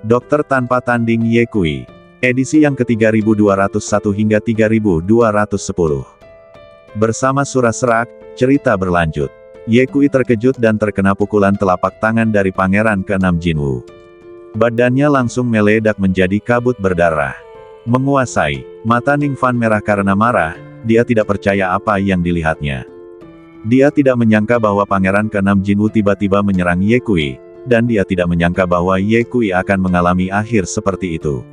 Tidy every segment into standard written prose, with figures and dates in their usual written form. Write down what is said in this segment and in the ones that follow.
Dokter Tanpa Tanding Ye Kui. Edisi yang ke-3201 hingga 3210. Bersama Surah Serak, cerita berlanjut. Ye Kui terkejut dan terkena pukulan telapak tangan dari Pangeran ke-6 Jinwoo. Badannya langsung meledak menjadi kabut berdarah. Menguasai. Mata Ningfan merah karena marah, dia tidak percaya apa yang dilihatnya. Dia tidak menyangka bahwa Pangeran ke-6 Jinwoo tiba-tiba menyerang Ye Kui, dan dia tidak menyangka bahwa Ye Kui akan mengalami akhir seperti itu.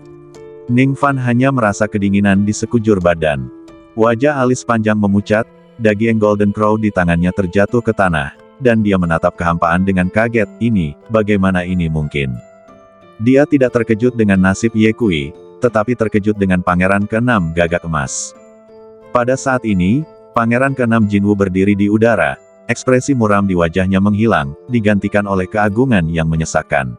Ningfan hanya merasa kedinginan di sekujur badan. Wajah alis panjang memucat, daging Golden Crow di tangannya terjatuh ke tanah, dan dia menatap kehampaan dengan kaget. Bagaimana ini mungkin? Dia tidak terkejut dengan nasib Ye Kui, tetapi terkejut dengan Pangeran ke-6 Gagak Emas. Pada saat ini, Pangeran ke-6 Jinwoo berdiri di udara, ekspresi muram di wajahnya menghilang, digantikan oleh keagungan yang menyesakkan.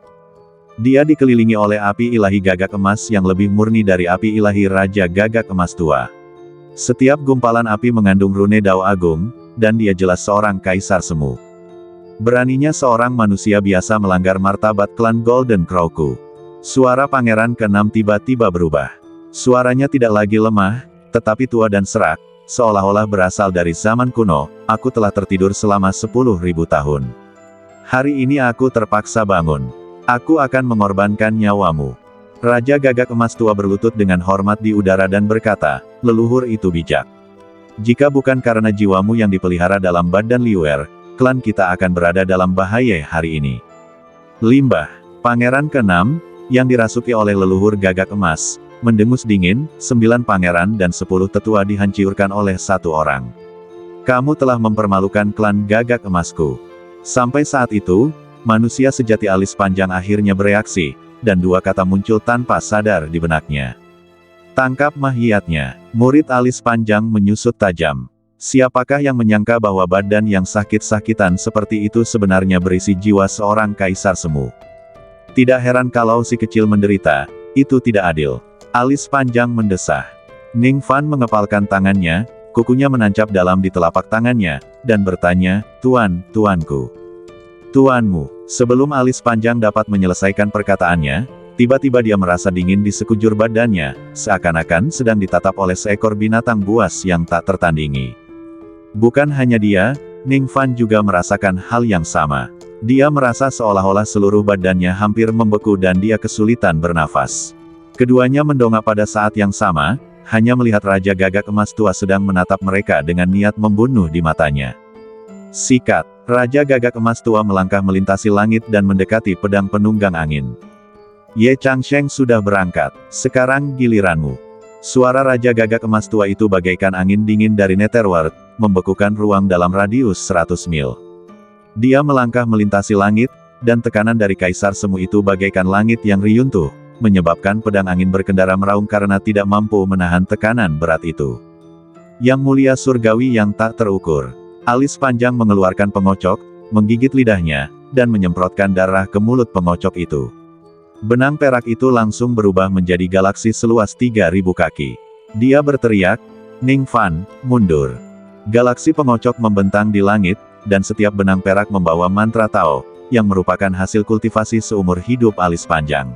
Dia dikelilingi oleh api ilahi gagak emas yang lebih murni dari api ilahi Raja Gagak Emas Tua. Setiap gumpalan api mengandung rune Dao Agung, dan dia jelas seorang kaisar semu. Beraninya seorang manusia biasa melanggar martabat klan Golden Crowku. Suara Pangeran ke-6 tiba-tiba berubah. Suaranya tidak lagi lemah, tetapi tua dan serak, seolah-olah berasal dari zaman kuno. Aku telah tertidur selama 10.000 tahun. Hari ini aku terpaksa bangun. Aku akan mengorbankan nyawamu. Raja Gagak Emas Tua berlutut dengan hormat di udara dan berkata, leluhur itu bijak. Jika bukan karena jiwamu yang dipelihara dalam badan Liuer, klan kita akan berada dalam bahaya hari ini. Limbah. Pangeran ke-6, yang dirasuki oleh leluhur Gagak Emas, mendengus dingin. 9 pangeran dan 10 tetua dihancurkan oleh 1 orang. Kamu telah mempermalukan klan Gagak Emasku. Sampai saat itu, manusia sejati alis panjang akhirnya bereaksi, dan 2 kata muncul tanpa sadar di benaknya. Tangkap mahiyatnya. Murid alis panjang menyusut tajam. Siapakah yang menyangka bahwa badan yang sakit-sakitan seperti itu sebenarnya berisi jiwa seorang kaisar semu? Tidak heran kalau si kecil menderita, itu tidak adil. Alis panjang mendesah. Ningfan mengepalkan tangannya, kukunya menancap dalam di telapak tangannya, dan bertanya, tuanku. Tuanmu. Sebelum alis panjang dapat menyelesaikan perkataannya, tiba-tiba dia merasa dingin di sekujur badannya, seakan-akan sedang ditatap oleh seekor binatang buas yang tak tertandingi. Bukan hanya dia, Ningfan juga merasakan hal yang sama. Dia merasa seolah-olah seluruh badannya hampir membeku dan dia kesulitan bernafas. Keduanya mendongak pada saat yang sama, hanya melihat Raja Gagak Emas Tua sedang menatap mereka dengan niat membunuh di matanya. Sikat. Raja Gagak Emas Tua melangkah melintasi langit dan mendekati pedang penunggang angin. Ye Changsheng sudah berangkat. Sekarang giliranmu. Suara Raja Gagak Emas Tua itu bagaikan angin dingin dari Netherworld, membekukan ruang dalam radius 100 mil. Dia melangkah melintasi langit, dan tekanan dari Kaisar Semu itu bagaikan langit yang riyuntuh, menyebabkan pedang angin berkendara meraung karena tidak mampu menahan tekanan berat itu. Yang mulia surgawi yang tak terukur. Alis panjang mengeluarkan pengocok, menggigit lidahnya, dan menyemprotkan darah ke mulut pengocok itu. Benang perak itu langsung berubah menjadi galaksi seluas 3.000 kaki. Dia berteriak, Ningfan, mundur. Galaksi pengocok membentang di langit, dan setiap benang perak membawa mantra Tao, yang merupakan hasil kultivasi seumur hidup alis panjang.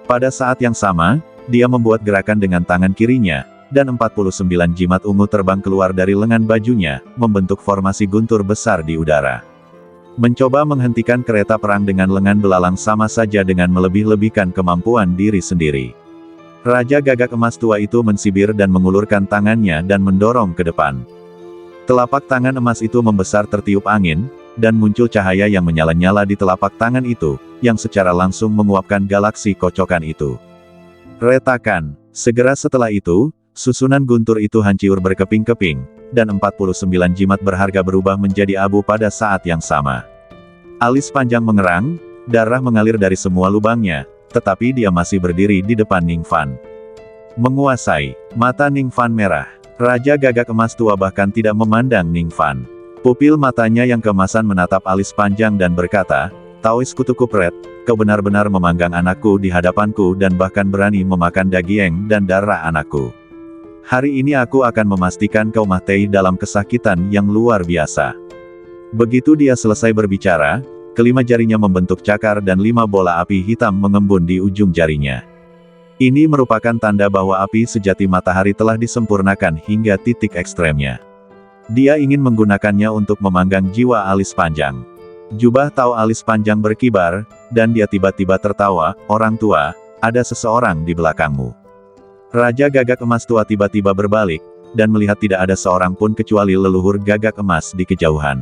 Pada saat yang sama, dia membuat gerakan dengan tangan kirinya, dan 49 jimat ungu terbang keluar dari lengan bajunya, membentuk formasi guntur besar di udara. Mencoba menghentikan kereta perang dengan lengan belalang sama saja dengan melebih-lebihkan kemampuan diri sendiri. Raja Gagak Emas Tua itu mensibir dan mengulurkan tangannya dan mendorong ke depan. Telapak tangan emas itu membesar tertiup angin, dan muncul cahaya yang menyala-nyala di telapak tangan itu, yang secara langsung menguapkan galaksi kocokan itu. Retakan. Segera setelah itu, susunan guntur itu hancur berkeping-keping, dan 49 jimat berharga berubah menjadi abu pada saat yang sama. Alis panjang mengerang, darah mengalir dari semua lubangnya, tetapi dia masih berdiri di depan Ningfan. Menguasai. Mata Ningfan merah. Raja Gagak Emas Tua bahkan tidak memandang Ningfan. Pupil matanya yang keemasan menatap alis panjang dan berkata, Taois kutu kupret, kau benar-benar memanggang anakku di hadapanku dan bahkan berani memakan daging dan darah anakku. Hari ini aku akan memastikan kau mati dalam kesakitan yang luar biasa. Begitu dia selesai berbicara, kelima jarinya membentuk cakar dan 5 bola api hitam mengembun di ujung jarinya. Ini merupakan tanda bahwa api sejati matahari telah disempurnakan hingga titik ekstremnya. Dia ingin menggunakannya untuk memanggang jiwa alis panjang. Jubah Tao alis panjang berkibar, dan dia tiba-tiba tertawa, "Orang tua, ada seseorang di belakangmu." Raja Gagak Emas tua tiba-tiba berbalik, dan melihat tidak ada seorang pun kecuali leluhur Gagak Emas di kejauhan.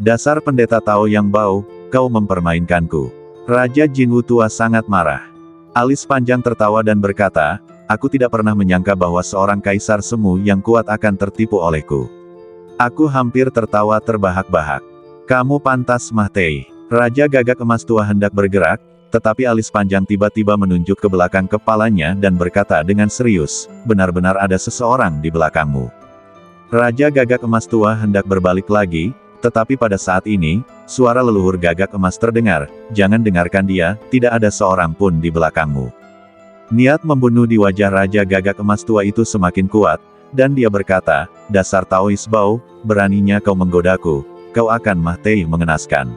"Dasar pendeta Tao yang bau, kau mempermainkanku." Raja Jinwu tua sangat marah. Alis panjang tertawa dan berkata, "Aku tidak pernah menyangka bahwa seorang kaisar semu yang kuat akan tertipu olehku. Aku hampir tertawa terbahak-bahak. Kamu pantas mati." Raja Gagak Emas tua hendak bergerak, tetapi alis panjang tiba-tiba menunjuk ke belakang kepalanya dan berkata dengan serius, "Benar-benar ada seseorang di belakangmu." Raja Gagak Emas tua hendak berbalik lagi, tetapi pada saat ini, suara leluhur Gagak Emas terdengar, "Jangan dengarkan dia, tidak ada seorang pun di belakangmu." Niat membunuh di wajah Raja Gagak Emas tua itu semakin kuat, dan dia berkata, "Dasar Taois bau, beraninya kau menggodaku, kau akan mati mengenaskan."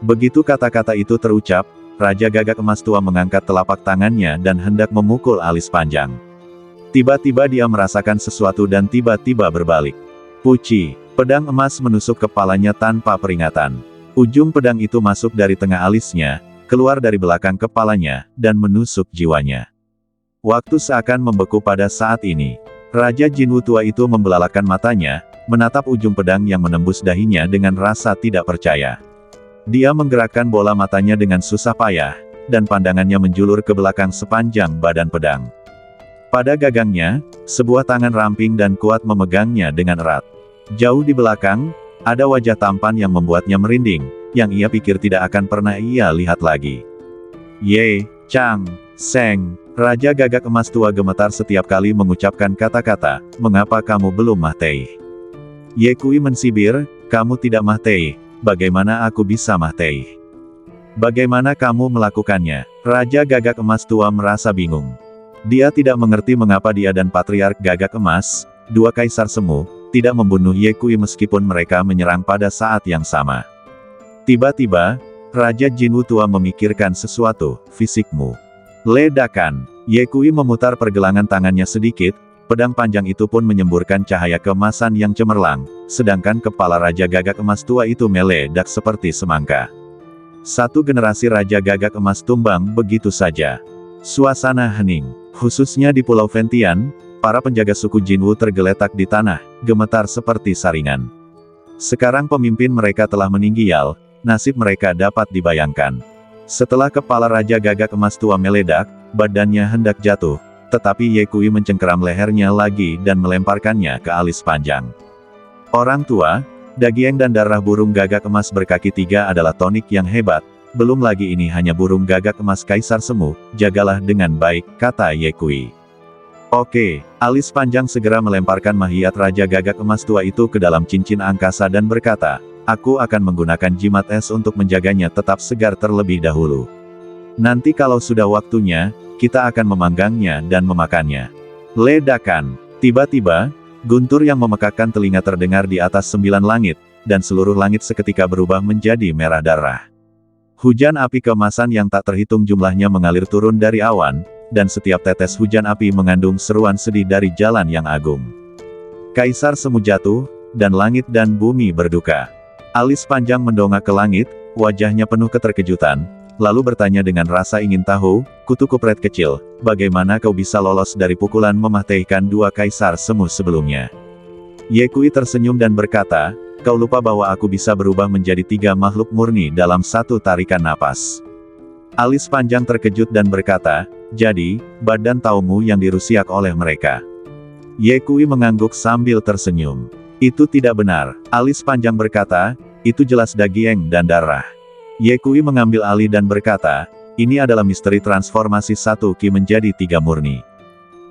Begitu kata-kata itu terucap, Raja Gagak Emas tua mengangkat telapak tangannya dan hendak memukul alis panjang. Tiba-tiba dia merasakan sesuatu dan tiba-tiba berbalik. Puci, pedang emas menusuk kepalanya tanpa peringatan. Ujung pedang itu masuk dari tengah alisnya, keluar dari belakang kepalanya, dan menusuk jiwanya. Waktu seakan membeku pada saat ini. Raja Jinwu tua itu membelalakan matanya, menatap ujung pedang yang menembus dahinya dengan rasa tidak percaya. Dia menggerakkan bola matanya dengan susah payah, dan pandangannya menjulur ke belakang sepanjang badan pedang. Pada gagangnya, sebuah tangan ramping dan kuat memegangnya dengan erat. Jauh di belakang, ada wajah tampan yang membuatnya merinding, yang ia pikir tidak akan pernah ia lihat lagi. "Ye, Chang, Seng." Raja Gagak Emas tua gemetar setiap kali mengucapkan kata-kata, "Mengapa kamu belum mati?" Ye Kui mensibir, "Kamu tidak mati. Bagaimana aku bisa mati? Bagaimana kamu melakukannya?" Raja Gagak Emas tua merasa bingung. Dia tidak mengerti mengapa dia dan Patriark Gagak Emas, dua kaisar semu, tidak membunuh Ye Kui meskipun mereka menyerang pada saat yang sama. Tiba-tiba, Raja Jinwu tua memikirkan sesuatu, "Fisikmu." Ledakan. Ye Kui memutar pergelangan tangannya sedikit, pedang panjang itu pun menyemburkan cahaya keemasan yang cemerlang, sedangkan kepala Raja Gagak Emas tua itu meledak seperti semangka. Satu generasi Raja Gagak Emas tumbang begitu saja. Suasana hening. Khususnya di Pulau Ventian, para penjaga suku Jinwu tergeletak di tanah, gemetar seperti saringan. Sekarang pemimpin mereka telah meninggal, nasib mereka dapat dibayangkan. Setelah kepala Raja Gagak Emas tua meledak, badannya hendak jatuh, tetapi Ye Kui mencengkeram lehernya lagi dan melemparkannya ke alis panjang. "Orang tua, daging dan darah burung gagak emas berkaki 3 adalah tonik yang hebat, belum lagi ini hanya burung gagak emas kaisar semu, jagalah dengan baik," kata Ye Kui. "Oke." Alis panjang segera melemparkan mahiyat Raja Gagak Emas tua itu ke dalam cincin angkasa dan berkata, "Aku akan menggunakan jimat es untuk menjaganya tetap segar terlebih dahulu. Nanti kalau sudah waktunya, kita akan memanggangnya dan memakannya." Ledakan. Tiba-tiba, guntur yang memekakkan telinga terdengar di atas 9 langit, dan seluruh langit seketika berubah menjadi merah darah. Hujan api keemasan yang tak terhitung jumlahnya mengalir turun dari awan, dan setiap tetes hujan api mengandung seruan sedih dari jalan yang agung. Kaisar semu jatuh, dan langit dan bumi berduka. Alis panjang mendongak ke langit, wajahnya penuh keterkejutan, lalu bertanya dengan rasa ingin tahu, "Kutu kupret kecil, bagaimana kau bisa lolos dari pukulan mematikan dua kaisar semu sebelumnya?" Ye Kui tersenyum dan berkata, "Kau lupa bahwa aku bisa berubah menjadi 3 makhluk murni dalam satu tarikan napas." Alis panjang terkejut dan berkata, "Jadi, badan Taomu yang dirusiak oleh mereka?" Ye Kui mengangguk sambil tersenyum. "Itu tidak benar." Alis panjang berkata, "Itu jelas daging dan darah." Ye Kui mengambil alih dan berkata, "Ini adalah misteri transformasi 1 Ki menjadi 3 murni.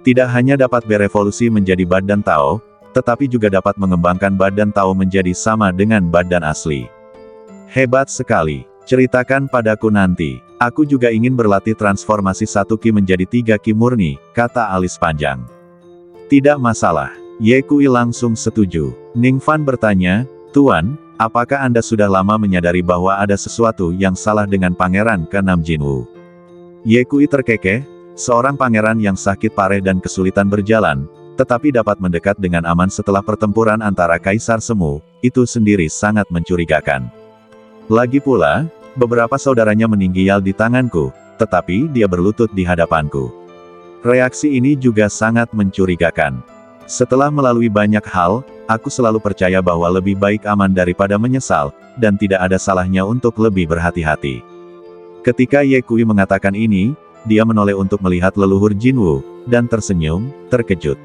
Tidak hanya dapat berevolusi menjadi badan Tao, tetapi juga dapat mengembangkan badan Tao menjadi sama dengan badan asli. Hebat sekali. Ceritakan padaku nanti. Aku juga ingin berlatih transformasi 1 Ki menjadi 3 Ki murni," kata alis panjang. "Tidak masalah." Ye Kui langsung setuju. Ning Fan bertanya, Tuan, apakah Anda sudah lama menyadari bahwa ada sesuatu yang salah dengan Pangeran ke-6 Jinwoo? Ye Kui terkekeh, seorang pangeran yang sakit parah dan kesulitan berjalan, tetapi dapat mendekat dengan aman setelah pertempuran antara Kaisar Semu, itu sendiri sangat mencurigakan. Lagi pula, beberapa saudaranya meninggal di tanganku, tetapi dia berlutut di hadapanku. Reaksi ini juga sangat mencurigakan. Setelah melalui banyak hal, aku selalu percaya bahwa lebih baik aman daripada menyesal, dan tidak ada salahnya untuk lebih berhati-hati. Ketika Ye Kui mengatakan ini, dia menoleh untuk melihat leluhur Jinwoo, dan tersenyum, terkejut.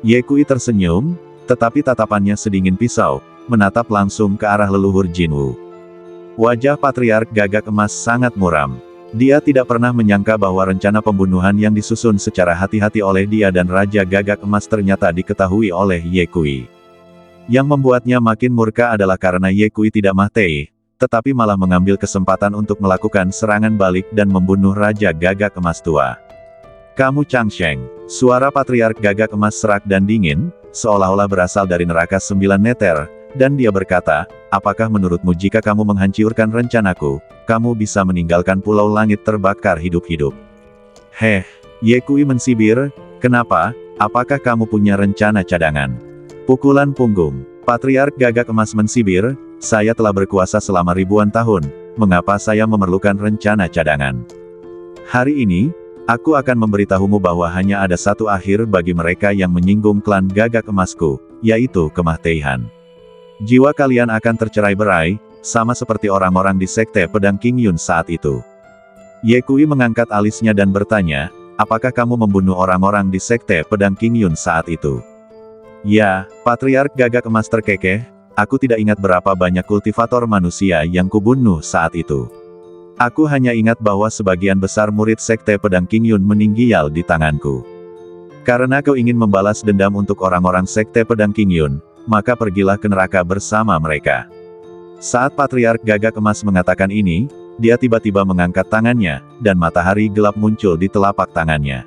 Ye Kui tersenyum, tetapi tatapannya sedingin pisau, menatap langsung ke arah leluhur Jinwoo. Wajah Patriark Gagak Emas sangat muram. Dia tidak pernah menyangka bahwa rencana pembunuhan yang disusun secara hati-hati oleh dia dan Raja Gagak Emas ternyata diketahui oleh Ye Kui. Yang membuatnya makin murka adalah karena Ye Kui tidak mati, tetapi malah mengambil kesempatan untuk melakukan serangan balik dan membunuh Raja Gagak Emas tua. Kamu Chang Sheng. Suara Patriark Gagak Emas serak dan dingin, seolah-olah berasal dari neraka 9 meter, dan dia berkata, apakah menurutmu jika kamu menghancurkan rencanaku, kamu bisa meninggalkan Pulau Langit terbakar hidup-hidup? Heh, Ye Kui mensibir, kenapa, apakah kamu punya rencana cadangan? Pukulan punggung. Patriark Gagak Emas mensibir, saya telah berkuasa selama ribuan tahun, mengapa saya memerlukan rencana cadangan? Hari ini, aku akan memberitahumu bahwa hanya ada satu akhir bagi mereka yang menyinggung klan Gagak Emasku, yaitu kematian. Jiwa kalian akan tercerai-berai, sama seperti orang-orang di Sekte Pedang King Yun saat itu. Ye Kui mengangkat alisnya dan bertanya, apakah kamu membunuh orang-orang di Sekte Pedang King Yun saat itu? Ya, Patriark Gagak Emas terkekeh, aku tidak ingat berapa banyak kultivator manusia yang kubunuh saat itu. Aku hanya ingat bahwa sebagian besar murid Sekte Pedang King Yun meninggal di tanganku. Karena kau ingin membalas dendam untuk orang-orang Sekte Pedang King Yun, maka pergilah ke neraka bersama mereka. Saat Patriark Gagak Emas mengatakan ini, dia tiba-tiba mengangkat tangannya, dan matahari gelap muncul di telapak tangannya.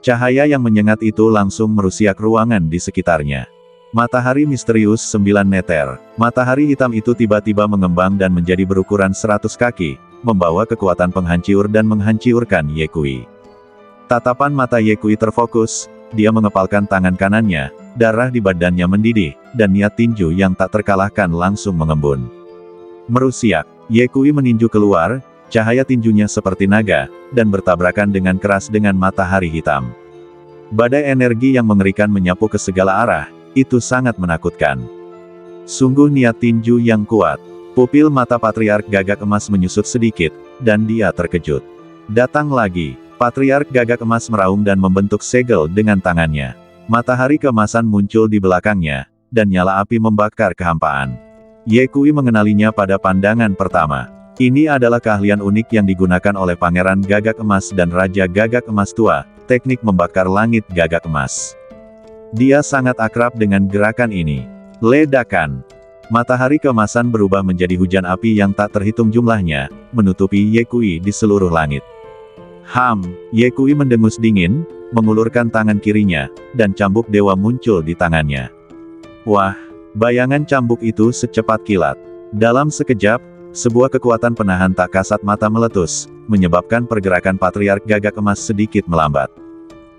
Cahaya yang menyengat itu langsung merusiak ruangan di sekitarnya. Matahari misterius 9 meter. Matahari hitam itu tiba-tiba mengembang dan menjadi berukuran 100 kaki, membawa kekuatan penghancur dan menghancurkan Ye Kui. Tatapan mata Ye Kui terfokus, dia mengepalkan tangan kanannya, darah di badannya mendidih, dan niat tinju yang tak terkalahkan langsung mengembun. Merusiak, Ye Kui meninju keluar, cahaya tinjunya seperti naga, dan bertabrakan dengan keras dengan matahari hitam. Badai energi yang mengerikan menyapu ke segala arah, itu sangat menakutkan. Sungguh niat tinju yang kuat. Pupil mata Patriark Gagak Emas menyusut sedikit, dan dia terkejut. Datang lagi, Patriark Gagak Emas meraung dan membentuk segel dengan tangannya. Matahari keemasan muncul di belakangnya, dan nyala api membakar kehampaan. Ye Kui mengenalinya pada pandangan pertama. Ini adalah keahlian unik yang digunakan oleh Pangeran Gagak Emas dan Raja Gagak Emas tua, teknik membakar langit Gagak Emas. Dia sangat akrab dengan gerakan ini. Ledakan. Matahari keemasan berubah menjadi hujan api yang tak terhitung jumlahnya, menutupi Ye Kui di seluruh langit. Ye Kui mendengus dingin, mengulurkan tangan kirinya, dan cambuk dewa muncul di tangannya. Wah, bayangan cambuk itu secepat kilat. Dalam sekejap, sebuah kekuatan penahan tak kasat mata meletus, menyebabkan pergerakan Patriark Gagak Emas sedikit melambat.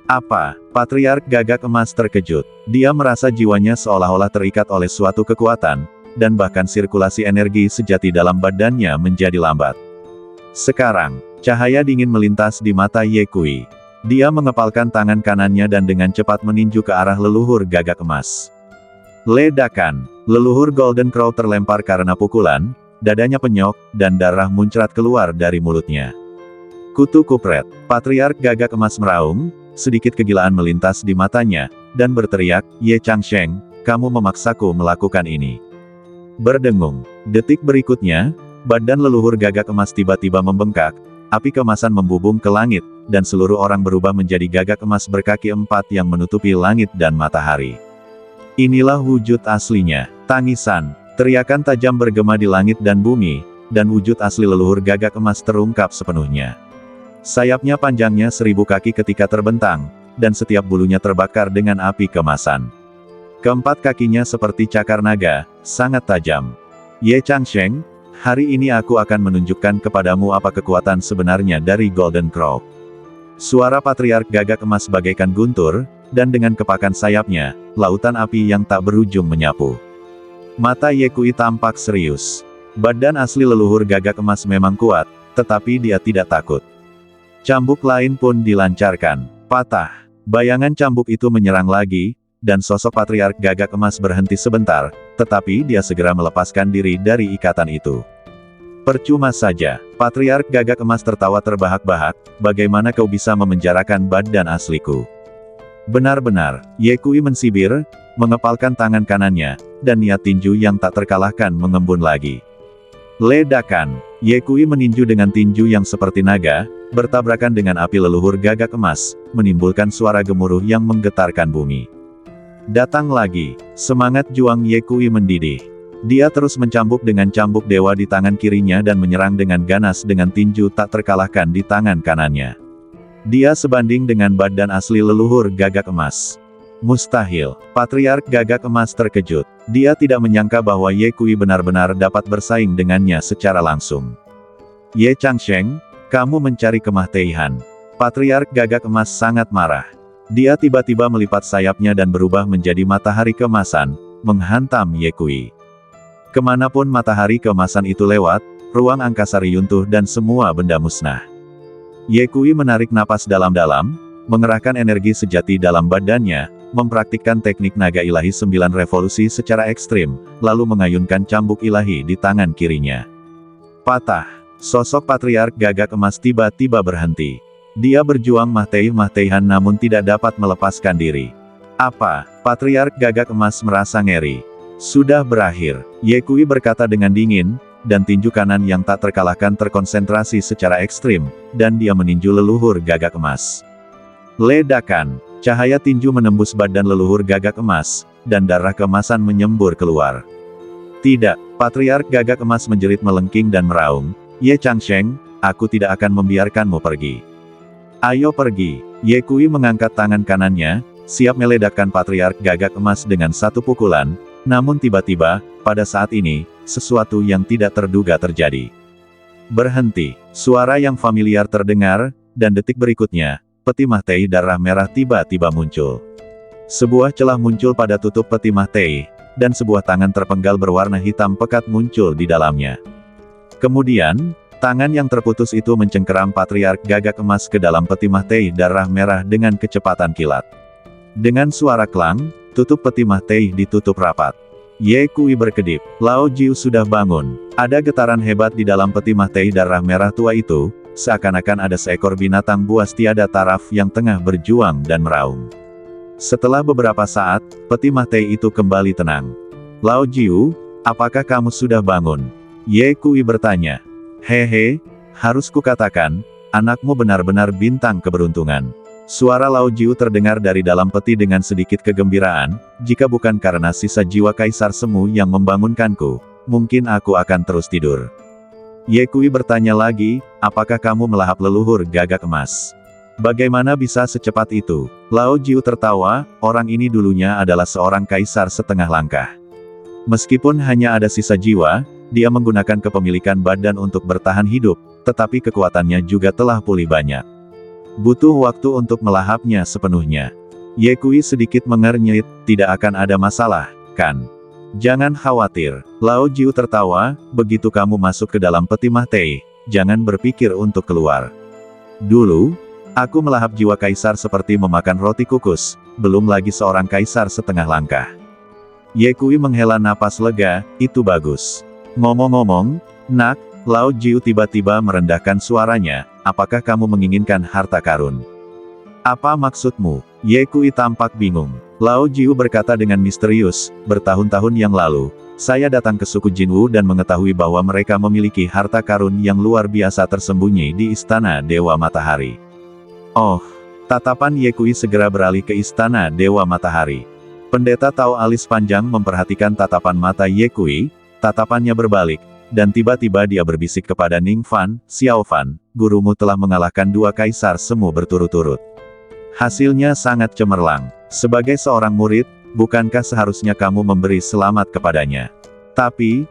Apa? Patriark Gagak Emas terkejut. Dia merasa jiwanya seolah-olah terikat oleh suatu kekuatan, dan bahkan sirkulasi energi sejati dalam badannya menjadi lambat. Sekarang, cahaya dingin melintas di mata Ye Kui. Dia mengepalkan tangan kanannya dan dengan cepat meninju ke arah leluhur Gagak Emas. Ledakan. Leluhur Golden Crow terlempar karena pukulan, dadanya penyok, dan darah muncrat keluar dari mulutnya. Kutu kupret. Patriark Gagak Emas meraung, sedikit kegilaan melintas di matanya, dan berteriak, Ye Chang Sheng, kamu memaksaku melakukan ini. Berdengung. Detik berikutnya, badan leluhur Gagak Emas tiba-tiba membengkak, api keemasan membubung ke langit, dan seluruh orang berubah menjadi gagak emas berkaki 4 yang menutupi langit dan matahari. Inilah wujud aslinya. Tangisan, teriakan tajam bergema di langit dan bumi, dan wujud asli leluhur gagak emas terungkap sepenuhnya. Sayapnya panjangnya 1000 kaki ketika terbentang, dan setiap bulunya terbakar dengan api keemasan. Keempat kakinya seperti cakar naga, sangat tajam. Ye Changsheng, hari ini aku akan menunjukkan kepadamu apa kekuatan sebenarnya dari Golden Crow. Suara Patriark Gagak Emas bagaikan guntur, dan dengan kepakan sayapnya, lautan api yang tak berujung menyapu. Mata Ye Kui tampak serius. Badan asli leluhur Gagak Emas memang kuat, tetapi dia tidak takut. Cambuk lain pun dilancarkan. Patah. Bayangan cambuk itu menyerang lagi, dan sosok Patriark Gagak Emas berhenti sebentar, tetapi dia segera melepaskan diri dari ikatan itu. Percuma saja, Patriark Gagak Emas tertawa terbahak-bahak, bagaimana kau bisa memenjarakan badan asliku? Benar-benar, Ye Kui mensibir, mengepalkan tangan kanannya, dan niat tinju yang tak terkalahkan mengembun lagi. Ledakan, Ye Kui meninju dengan tinju yang seperti naga, bertabrakan dengan api leluhur Gagak Emas, menimbulkan suara gemuruh yang menggetarkan bumi. Datang lagi, semangat juang Ye Kui mendidih. Dia terus mencambuk dengan cambuk dewa di tangan kirinya dan menyerang dengan ganas dengan tinju tak terkalahkan di tangan kanannya. Dia sebanding dengan badan asli leluhur Gagak Emas. Mustahil, Patriark Gagak Emas terkejut. Dia tidak menyangka bahwa Ye Kui benar-benar dapat bersaing dengannya secara langsung. Ye Changsheng, kamu mencari kemah-teihan. Patriark Gagak Emas sangat marah. Dia tiba-tiba melipat sayapnya dan berubah menjadi matahari keemasan, menghantam Ye Kui. Kemanapun matahari keemasan itu lewat, ruang angkasa runtuh dan semua benda musnah. Ye Kui menarik napas dalam-dalam, mengerahkan energi sejati dalam badannya, mempraktikkan teknik naga ilahi 9 revolusi secara ekstrim, lalu mengayunkan cambuk ilahi di tangan kirinya. Patah. Sosok Patriark Gagak Emas tiba-tiba berhenti. Dia berjuang mah-teihan namun tidak dapat melepaskan diri. Apa? Patriark Gagak Emas merasa ngeri. Sudah berakhir, Ye Kui berkata dengan dingin, dan tinju kanan yang tak terkalahkan terkonsentrasi secara ekstrim, dan dia meninju leluhur Gagak Emas. Ledakan, cahaya tinju menembus badan leluhur Gagak Emas, dan darah keemasan menyembur keluar. Tidak, Patriark Gagak Emas menjerit melengking dan meraung, Ye Changsheng, aku tidak akan membiarkanmu pergi. Ayo pergi. Ye Kui mengangkat tangan kanannya, siap meledakkan Patriark Gagak Emas dengan satu pukulan, namun tiba-tiba, pada saat ini, sesuatu yang tidak terduga terjadi. Berhenti, suara yang familiar terdengar, dan detik berikutnya, peti mah-tei darah merah tiba-tiba muncul. Sebuah celah muncul pada tutup peti mah-tei, dan sebuah tangan terpenggal berwarna hitam pekat muncul di dalamnya. Kemudian, tangan yang terputus itu mencengkeram Patriark Gagak Emas ke dalam peti mah-tei darah merah dengan kecepatan kilat. Dengan suara klang, tutup peti mah-tei ditutup rapat. Ye Kui berkedip. Lao Jiu sudah bangun. Ada getaran hebat di dalam peti mah-tei darah merah tua itu, seakan-akan ada seekor binatang buas tiada taraf yang tengah berjuang dan meraung. Setelah beberapa saat, peti mah-tei itu kembali tenang. Lao Jiu, apakah kamu sudah bangun? Ye Kui bertanya. Hehe, harus kukatakan, anakmu benar-benar bintang keberuntungan. Suara Lao Jiu terdengar dari dalam peti dengan sedikit kegembiraan, jika bukan karena sisa jiwa Kaisar Semu yang membangunkanku, mungkin aku akan terus tidur. Ye Kui bertanya lagi, apakah kamu melahap leluhur Gagak Emas? Bagaimana bisa secepat itu? Lao Jiu tertawa, orang ini dulunya adalah seorang kaisar setengah langkah. Meskipun hanya ada sisa jiwa, dia menggunakan kepemilikan badan untuk bertahan hidup, tetapi kekuatannya juga telah pulih banyak. Butuh waktu untuk melahapnya sepenuhnya. Ye Kui sedikit mengernyit, tidak akan ada masalah, kan? Jangan khawatir. Lao Jiu tertawa, begitu kamu masuk ke dalam peti mah-tei, jangan berpikir untuk keluar. Dulu, aku melahap jiwa kaisar seperti memakan roti kukus, belum lagi seorang kaisar setengah langkah. Ye Kui menghela napas lega, itu bagus. Ngomong-ngomong, nak, Lao Jiu tiba-tiba merendahkan suaranya, apakah kamu menginginkan harta karun? Apa maksudmu? Ye Kui tampak bingung. Lao Jiu berkata dengan misterius, bertahun-tahun yang lalu, saya datang ke suku Jinwu dan mengetahui bahwa mereka memiliki harta karun yang luar biasa tersembunyi di Istana Dewa Matahari. Oh, tatapan Ye Kui segera beralih ke Istana Dewa Matahari. Pendeta Tao alis panjang memperhatikan tatapan mata Ye Kui, tatapannya berbalik, dan tiba-tiba dia berbisik kepada Ning Fan, Xiao Fan, gurumu telah mengalahkan 2 kaisar semu berturut-turut. Hasilnya sangat cemerlang. Sebagai seorang murid, bukankah seharusnya kamu memberi selamat kepadanya? Tapi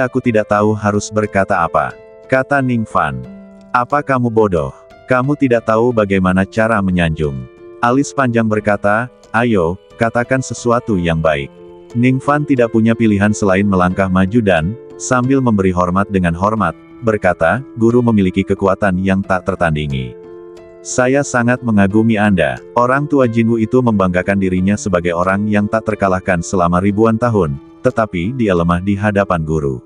aku tidak tahu harus berkata apa, kata Ning Fan. Apa kamu bodoh? Kamu tidak tahu bagaimana cara menyanjung. Alis panjang berkata, ayo, katakan sesuatu yang baik. Ning Fan tidak punya pilihan selain melangkah maju dan, sambil memberi hormat dengan hormat, berkata, guru memiliki kekuatan yang tak tertandingi. Saya sangat mengagumi Anda. Orang tua Jinwu itu membanggakan dirinya sebagai orang yang tak terkalahkan selama ribuan tahun, tetapi dia lemah di hadapan guru.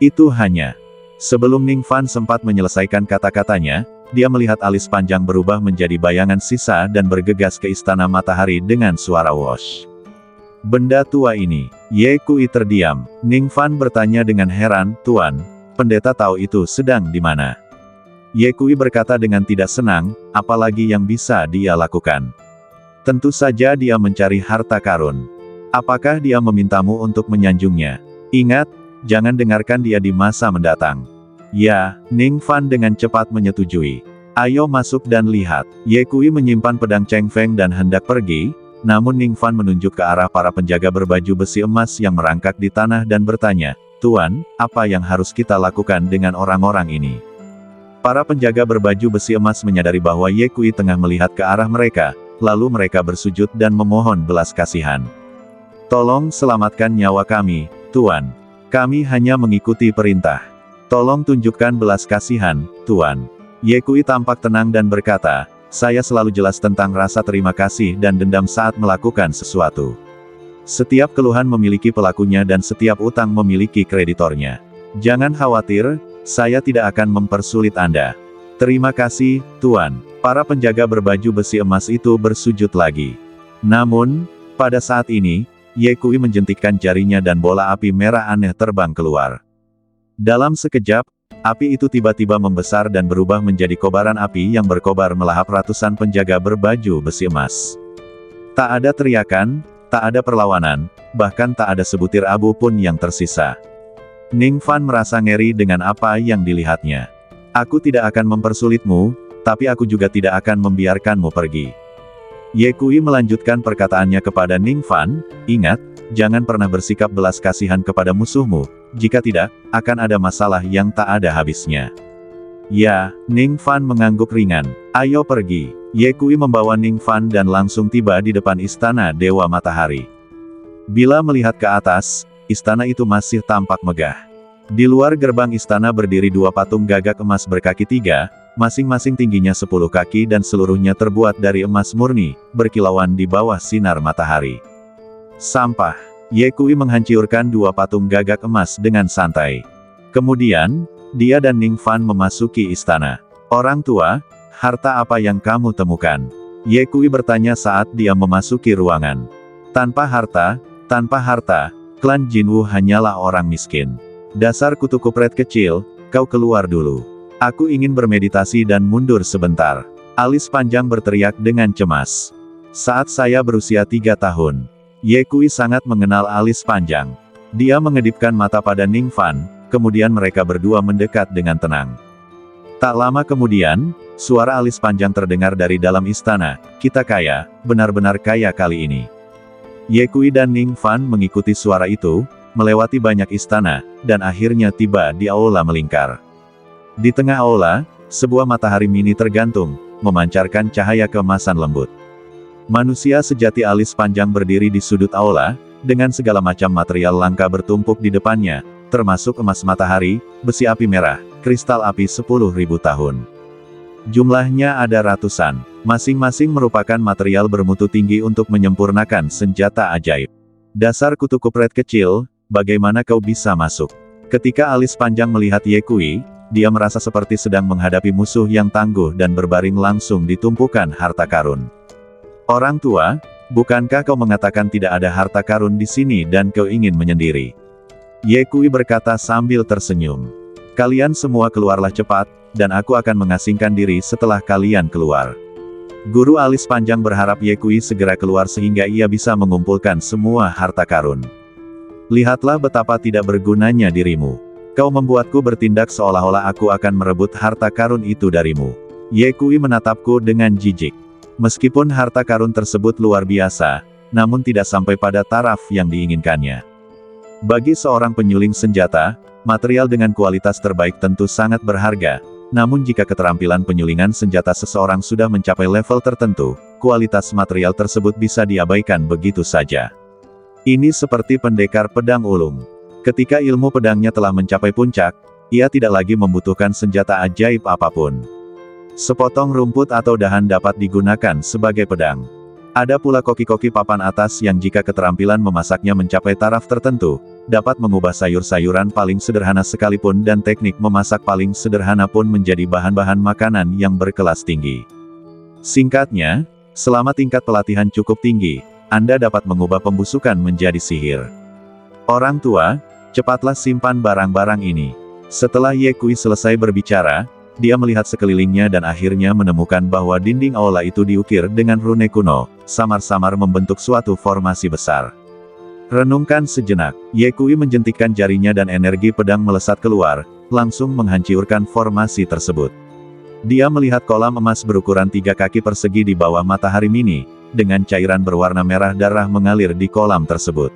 Itu hanya. Sebelum Ning Fan sempat menyelesaikan kata-katanya, dia melihat alis panjang berubah menjadi bayangan sisa dan bergegas ke Istana Matahari dengan suara wosh. Benda tua ini. Ye Kui terdiam. Ning Fan bertanya dengan heran, Tuan, pendeta tahu itu sedang di mana? Ye Kui berkata dengan tidak senang, apalagi yang bisa dia lakukan? Tentu saja dia mencari harta karun. Apakah dia memintamu untuk menyanjungnya? Ingat, jangan dengarkan dia di masa mendatang. Ya, Ning Fan dengan cepat menyetujui. Ayo masuk dan lihat. Ye Kui menyimpan pedang Cheng Feng dan hendak pergi, namun Ning Fan menunjuk ke arah para penjaga berbaju besi emas yang merangkak di tanah dan bertanya, Tuan, apa yang harus kita lakukan dengan orang-orang ini? Para penjaga berbaju besi emas menyadari bahwa Ye Kui tengah melihat ke arah mereka, lalu mereka bersujud dan memohon belas kasihan. Tolong selamatkan nyawa kami, Tuan. Kami hanya mengikuti perintah. Tolong tunjukkan belas kasihan, Tuan. Ye Kui tampak tenang dan berkata, saya selalu jelas tentang rasa terima kasih dan dendam saat melakukan sesuatu. Setiap keluhan memiliki pelakunya dan setiap utang memiliki kreditornya. Jangan khawatir, saya tidak akan mempersulit Anda. Terima kasih, Tuan. Para penjaga berbaju besi emas itu bersujud lagi. Namun, pada saat ini, Ye Kui menjentikkan jarinya dan bola api merah aneh terbang keluar. Dalam sekejap, api itu tiba-tiba membesar dan berubah menjadi kobaran api yang berkobar melahap ratusan penjaga berbaju besi emas. Tak ada teriakan, tak ada perlawanan, bahkan tak ada sebutir abu pun yang tersisa. Ning Fan merasa ngeri dengan apa yang dilihatnya. Aku tidak akan mempersulitmu, tapi aku juga tidak akan membiarkanmu pergi. Ye Kui melanjutkan perkataannya kepada Ning Fan, ingat, jangan pernah bersikap belas kasihan kepada musuhmu, jika tidak, akan ada masalah yang tak ada habisnya. Ya, Ning Fan mengangguk ringan. Ayo pergi. Ye Kui membawa Ning Fan dan langsung tiba di depan Istana Dewa Matahari. Bila melihat ke atas, istana itu masih tampak megah. Di luar gerbang istana berdiri dua patung gagak emas berkaki tiga, masing-masing tingginya 10 kaki dan seluruhnya terbuat dari emas murni, berkilauan di bawah sinar matahari. Sampah. Ye Kui menghancurkan dua patung gagak emas dengan santai. Kemudian, dia dan Ning Fan memasuki istana. Orang tua, harta apa yang kamu temukan? Ye Kui bertanya saat dia memasuki ruangan. Tanpa harta, klan Jinwu hanyalah orang miskin. Dasar kutu kupret kecil, kau keluar dulu. Aku ingin bermeditasi dan mundur sebentar. Alis panjang berteriak dengan cemas. Saat saya berusia 3 tahun. Ye Kui sangat mengenal alis panjang. Dia mengedipkan mata pada Ning Fan, kemudian mereka berdua mendekat dengan tenang. Tak lama kemudian, suara alis panjang terdengar dari dalam istana, kita kaya, benar-benar kaya kali ini. Ye Kui dan Ning Fan mengikuti suara itu, melewati banyak istana, dan akhirnya tiba di aula melingkar. Di tengah aula, sebuah matahari mini tergantung, memancarkan cahaya keemasan lembut. Manusia sejati alis panjang berdiri di sudut aula, dengan segala macam material langka bertumpuk di depannya, termasuk emas matahari, besi api merah, kristal api 10.000 tahun. Jumlahnya ada ratusan, masing-masing merupakan material bermutu tinggi untuk menyempurnakan senjata ajaib. Dasar kutu kupret kecil, bagaimana kau bisa masuk? Ketika alis panjang melihat Ye Kui, dia merasa seperti sedang menghadapi musuh yang tangguh dan berbaring langsung di tumpukan harta karun. Orang tua, bukankah kau mengatakan tidak ada harta karun di sini dan kau ingin menyendiri? Ye Kui berkata sambil tersenyum. Kalian semua keluarlah cepat, dan aku akan mengasingkan diri setelah kalian keluar. Guru alis panjang berharap Ye Kui segera keluar sehingga ia bisa mengumpulkan semua harta karun. Lihatlah betapa tidak bergunanya dirimu. Kau membuatku bertindak seolah-olah aku akan merebut harta karun itu darimu. Ye Kui menatapku dengan jijik. Meskipun harta karun tersebut luar biasa, namun tidak sampai pada taraf yang diinginkannya. Bagi seorang penyuling senjata, material dengan kualitas terbaik tentu sangat berharga, namun jika keterampilan penyulingan senjata seseorang sudah mencapai level tertentu, kualitas material tersebut bisa diabaikan begitu saja. Ini seperti pendekar pedang ulung. Ketika ilmu pedangnya telah mencapai puncak, ia tidak lagi membutuhkan senjata ajaib apapun. Sepotong rumput atau dahan dapat digunakan sebagai pedang. Ada pula koki-koki papan atas yang jika keterampilan memasaknya mencapai taraf tertentu, dapat mengubah sayur-sayuran paling sederhana sekalipun dan teknik memasak paling sederhana pun menjadi bahan-bahan makanan yang berkelas tinggi. Singkatnya, selama tingkat pelatihan cukup tinggi, Anda dapat mengubah pembusukan menjadi sihir. Orang tua, cepatlah simpan barang-barang ini. Setelah Ye Kui selesai berbicara, dia melihat sekelilingnya dan akhirnya menemukan bahwa dinding aula itu diukir dengan rune kuno, samar-samar membentuk suatu formasi besar. Renungkan sejenak, Ye Kui menjentikkan jarinya dan energi pedang melesat keluar, langsung menghancurkan formasi tersebut. Dia melihat kolam emas berukuran 3 kaki persegi di bawah matahari mini, dengan cairan berwarna merah darah mengalir di kolam tersebut.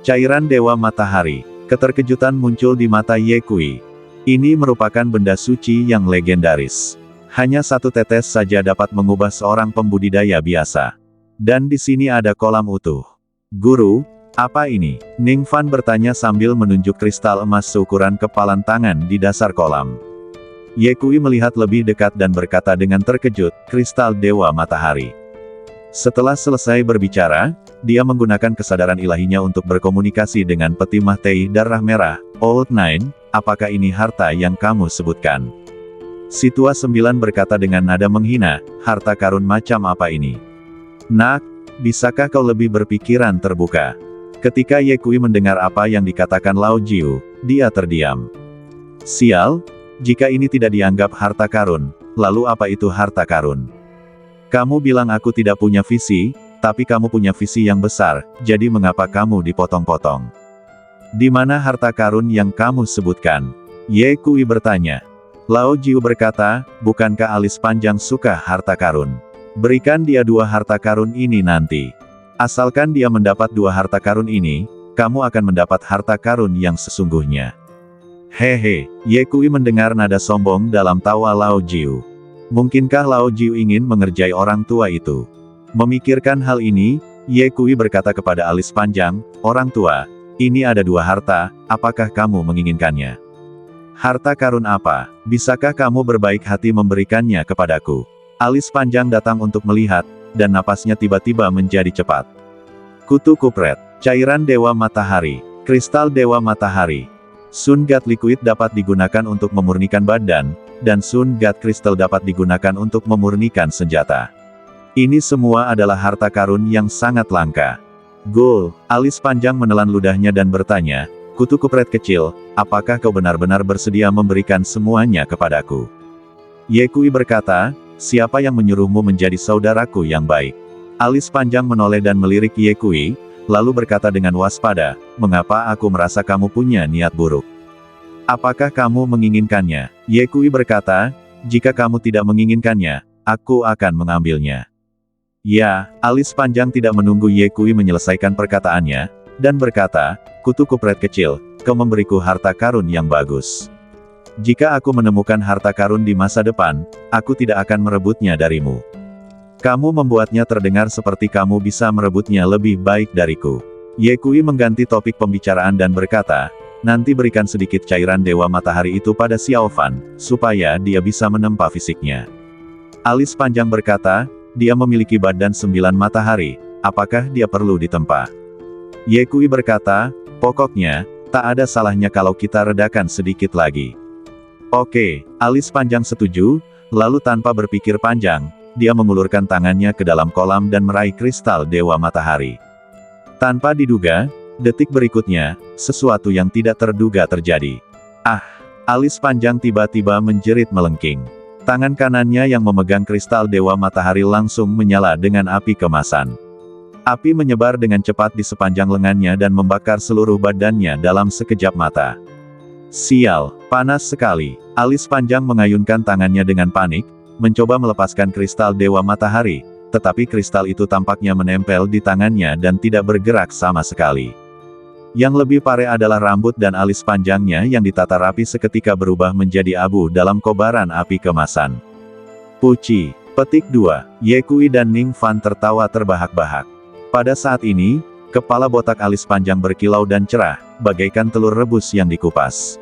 Cairan Dewa Matahari. Keterkejutan muncul di mata Ye Kui. Ini merupakan benda suci yang legendaris. Hanya 1 tetes saja dapat mengubah seorang pembudidaya biasa. Dan di sini ada kolam utuh. Guru, apa ini? Ning Fan bertanya sambil menunjuk kristal emas seukuran kepalan tangan di dasar kolam. Ye Kui melihat lebih dekat dan berkata dengan terkejut, kristal Dewa Matahari. Setelah selesai berbicara, dia menggunakan kesadaran ilahinya untuk berkomunikasi dengan peti Mahtei darah merah. Old Nine, apakah ini harta yang kamu sebutkan? Si tua 9 berkata dengan nada menghina, harta karun macam apa ini? Nak, bisakah kau lebih berpikiran terbuka? Ketika Ye Kui mendengar apa yang dikatakan Lao Jiu, dia terdiam. Sial, jika ini tidak dianggap harta karun, lalu apa itu harta karun? Kamu bilang aku tidak punya visi, tapi kamu punya visi yang besar, jadi mengapa kamu dipotong-potong? Di mana harta karun yang kamu sebutkan? Ye Kui bertanya. Lao Jiu berkata, bukankah alis panjang suka harta karun? Berikan dia 2 harta karun ini nanti. Asalkan dia mendapat 2 harta karun ini, kamu akan mendapat harta karun yang sesungguhnya. Hehe, Ye Kui mendengar nada sombong dalam tawa Lao Jiu. Mungkinkah Lao Jiu ingin mengerjai orang tua itu? Memikirkan hal ini, Ye Kui berkata kepada alis panjang, orang tua, ini ada 2 harta, apakah kamu menginginkannya? Harta karun apa? Bisakah kamu berbaik hati memberikannya kepadaku? Alis panjang datang untuk melihat, dan napasnya tiba-tiba menjadi cepat. Kutu kupret, cairan Dewa Matahari, kristal Dewa Matahari. Sun God Liquid dapat digunakan untuk memurnikan badan, dan Sun God Crystal dapat digunakan untuk memurnikan senjata. Ini semua adalah harta karun yang sangat langka. Gul, alis panjang menelan ludahnya dan bertanya, kutu kupret kecil, apakah kau benar-benar bersedia memberikan semuanya kepadaku? Ye Kui berkata, siapa yang menyuruhmu menjadi saudaraku yang baik? Alis panjang menoleh dan melirik Ye Kui, lalu berkata dengan waspada, mengapa aku merasa kamu punya niat buruk? Apakah kamu menginginkannya? Ye Kui berkata, jika kamu tidak menginginkannya, aku akan mengambilnya. Ya, alis panjang tidak menunggu Ye Kui menyelesaikan perkataannya, dan berkata, kutu kupret kecil, kau memberiku harta karun yang bagus. Jika aku menemukan harta karun di masa depan, aku tidak akan merebutnya darimu. Kamu membuatnya terdengar seperti kamu bisa merebutnya lebih baik dariku. Ye Kui mengganti topik pembicaraan dan berkata, nanti berikan sedikit cairan Dewa Matahari itu pada Xiao Fan, supaya dia bisa menempa fisiknya. Alis panjang berkata, dia memiliki badan 9 matahari, apakah dia perlu ditempa? Ye Kui berkata, pokoknya, tak ada salahnya kalau kita redakan sedikit lagi. Oke, alis panjang setuju, lalu tanpa berpikir panjang, dia mengulurkan tangannya ke dalam kolam dan meraih kristal Dewa Matahari. Tanpa diduga, detik berikutnya, sesuatu yang tidak terduga terjadi. Ah! Alis panjang tiba-tiba menjerit melengking. Tangan kanannya yang memegang kristal Dewa Matahari langsung menyala dengan api kemasan. Api menyebar dengan cepat di sepanjang lengannya dan membakar seluruh badannya dalam sekejap mata. Sial, panas sekali. Alis panjang mengayunkan tangannya dengan panik, mencoba melepaskan kristal Dewa Matahari, tetapi kristal itu tampaknya menempel di tangannya dan tidak bergerak sama sekali. Yang lebih parah adalah rambut dan alis panjangnya yang ditata rapi seketika berubah menjadi abu dalam kobaran api kemasan. Puci. Petik 2. Ye Kui dan Ning Fan tertawa terbahak-bahak. Pada saat ini, kepala botak alis panjang berkilau dan cerah, bagaikan telur rebus yang dikupas.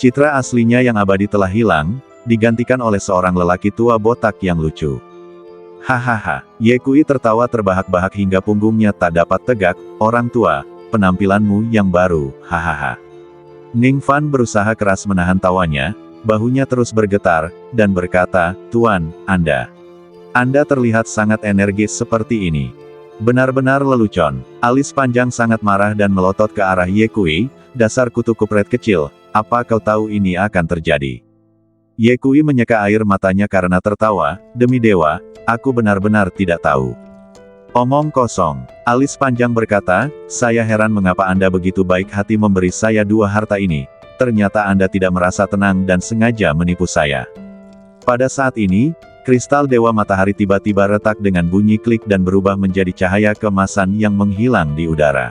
Citra aslinya yang abadi telah hilang, digantikan oleh seorang lelaki tua botak yang lucu. Hahaha, Ye Kui tertawa terbahak-bahak hingga punggungnya tak dapat tegak. Orang tua, penampilanmu yang baru, hahaha. Ning Fan berusaha keras menahan tawanya, bahunya terus bergetar, dan berkata, Tuan, Anda terlihat sangat energis seperti ini. Benar-benar lelucon. Alis panjang sangat marah dan melotot ke arah Ye Kui, dasar kutu kupret kecil, apa kau tahu ini akan terjadi? Ye Kui menyeka air matanya karena tertawa, demi dewa, aku benar-benar tidak tahu. Omong kosong. Alis panjang berkata, saya heran mengapa Anda begitu baik hati memberi saya 2 harta ini, ternyata Anda tidak merasa tenang dan sengaja menipu saya. Pada saat ini, kristal Dewa Matahari tiba-tiba retak dengan bunyi klik dan berubah menjadi cahaya kemasan yang menghilang di udara.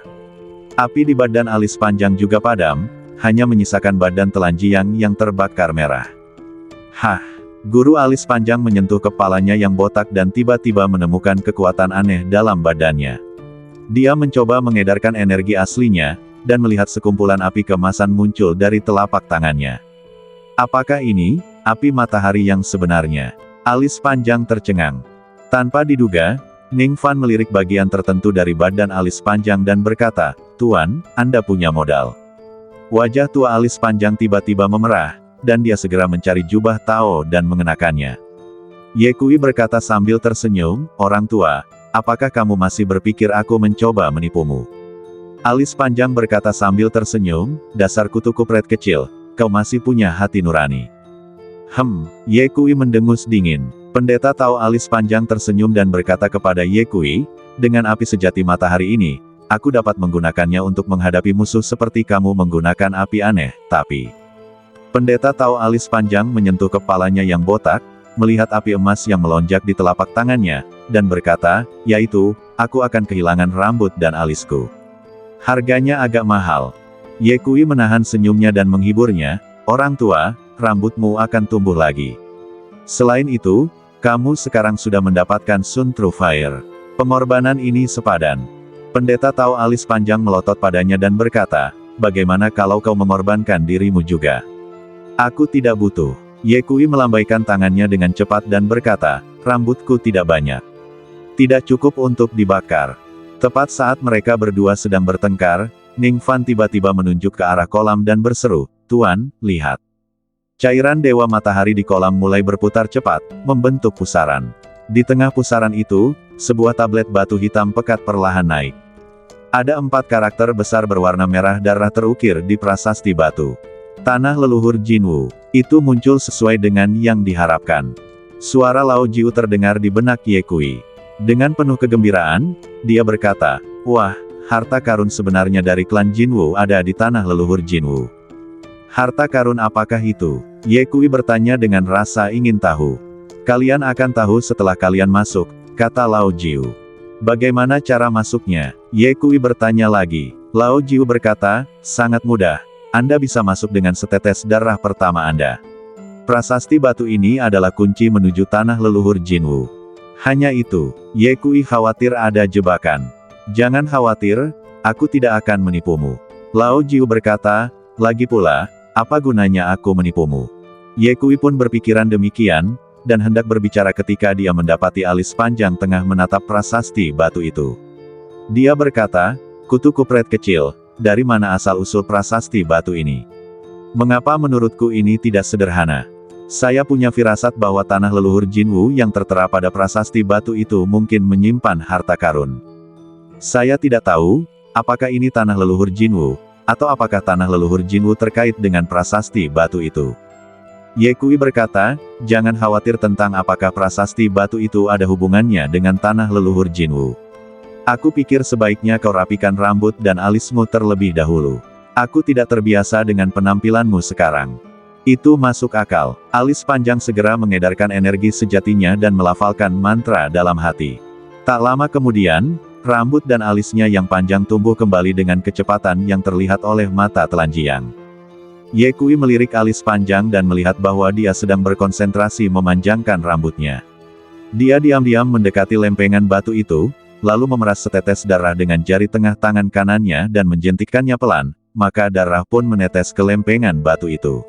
Api di badan alis panjang juga padam, hanya menyisakan badan telanjang yang terbakar merah. Hah! Guru alis panjang menyentuh kepalanya yang botak dan tiba-tiba menemukan kekuatan aneh dalam badannya. Dia mencoba mengedarkan energi aslinya, dan melihat sekumpulan api kemasan muncul dari telapak tangannya. Apakah ini api matahari yang sebenarnya? Alis panjang tercengang. Tanpa diduga, Ning Fan melirik bagian tertentu dari badan alis panjang dan berkata, Tuan, Anda punya modal. Wajah tua alis panjang tiba-tiba memerah, dan dia segera mencari jubah Tao dan mengenakannya. Ye Kui berkata sambil tersenyum, orang tua, apakah kamu masih berpikir aku mencoba menipumu? Alis panjang berkata sambil tersenyum, dasar kutu kupret kecil, kau masih punya hati nurani. Ye Kui mendengus dingin. Pendeta Tao alis panjang tersenyum dan berkata kepada Ye Kui, dengan api sejati matahari ini, aku dapat menggunakannya untuk menghadapi musuh seperti kamu menggunakan api aneh, tapi... Pendeta Tao alis panjang menyentuh kepalanya yang botak, melihat api emas yang melonjak di telapak tangannya, dan berkata, yaitu, aku akan kehilangan rambut dan alisku. Harganya agak mahal. Ye Kui menahan senyumnya dan menghiburnya, orang tua, rambutmu akan tumbuh lagi. Selain itu, kamu sekarang sudah mendapatkan Sun True Fire. Pengorbanan ini sepadan. Pendeta Tao alis panjang melotot padanya dan berkata, bagaimana kalau kau mengorbankan dirimu juga? Aku tidak butuh. Ye Kui melambaikan tangannya dengan cepat dan berkata, rambutku tidak banyak. Tidak cukup untuk dibakar. Tepat saat mereka berdua sedang bertengkar, Ning Fan tiba-tiba menunjuk ke arah kolam dan berseru, Tuan, lihat. Cairan Dewa Matahari di kolam mulai berputar cepat, membentuk pusaran. Di tengah pusaran itu, sebuah tablet batu hitam pekat perlahan naik. Ada 4 karakter besar berwarna merah darah terukir di prasasti batu. Tanah leluhur Jinwu. Itu muncul sesuai dengan yang diharapkan. Suara Lao Jiu terdengar di benak Ye Kui. Dengan penuh kegembiraan, dia berkata, wah, harta karun sebenarnya dari klan Jinwu ada di tanah leluhur Jinwu. Harta karun apakah itu? Ye Kui bertanya dengan rasa ingin tahu. Kalian akan tahu setelah kalian masuk, kata Lao Jiu. Bagaimana cara masuknya? Ye Kui bertanya lagi. Lao Jiu berkata, sangat mudah. Anda bisa masuk dengan setetes darah pertama Anda. Prasasti batu ini adalah kunci menuju tanah leluhur Jinwu. Hanya itu, Ye Kui khawatir ada jebakan. Jangan khawatir, aku tidak akan menipumu. Lao Jiu berkata, lagi pula, apa gunanya aku menipumu? Ye Kui pun berpikiran demikian, dan hendak berbicara ketika dia mendapati alis panjang tengah menatap prasasti batu itu. Dia berkata, kutu kupret kecil, dari mana asal-usul prasasti batu ini? Mengapa menurutku ini tidak sederhana? Saya punya firasat bahwa tanah leluhur Jinwu yang tertera pada prasasti batu itu mungkin menyimpan harta karun. Saya tidak tahu, apakah ini tanah leluhur Jinwu, atau apakah tanah leluhur Jinwu terkait dengan prasasti batu itu. Ye Kui berkata, jangan khawatir tentang apakah prasasti batu itu ada hubungannya dengan tanah leluhur Jinwu. Aku pikir sebaiknya kau rapikan rambut dan alismu terlebih dahulu. Aku tidak terbiasa dengan penampilanmu sekarang. Itu masuk akal. Alis panjang segera mengedarkan energi sejatinya dan melafalkan mantra dalam hati. Tak lama kemudian, rambut dan alisnya yang panjang tumbuh kembali dengan kecepatan yang terlihat oleh mata telanjang. Ye Kui melirik alis panjang dan melihat bahwa dia sedang berkonsentrasi memanjangkan rambutnya. Dia diam-diam mendekati lempengan batu itu, lalu memeras setetes darah dengan jari tengah tangan kanannya dan menjentikkannya pelan, maka darah pun menetes ke lempengan batu itu.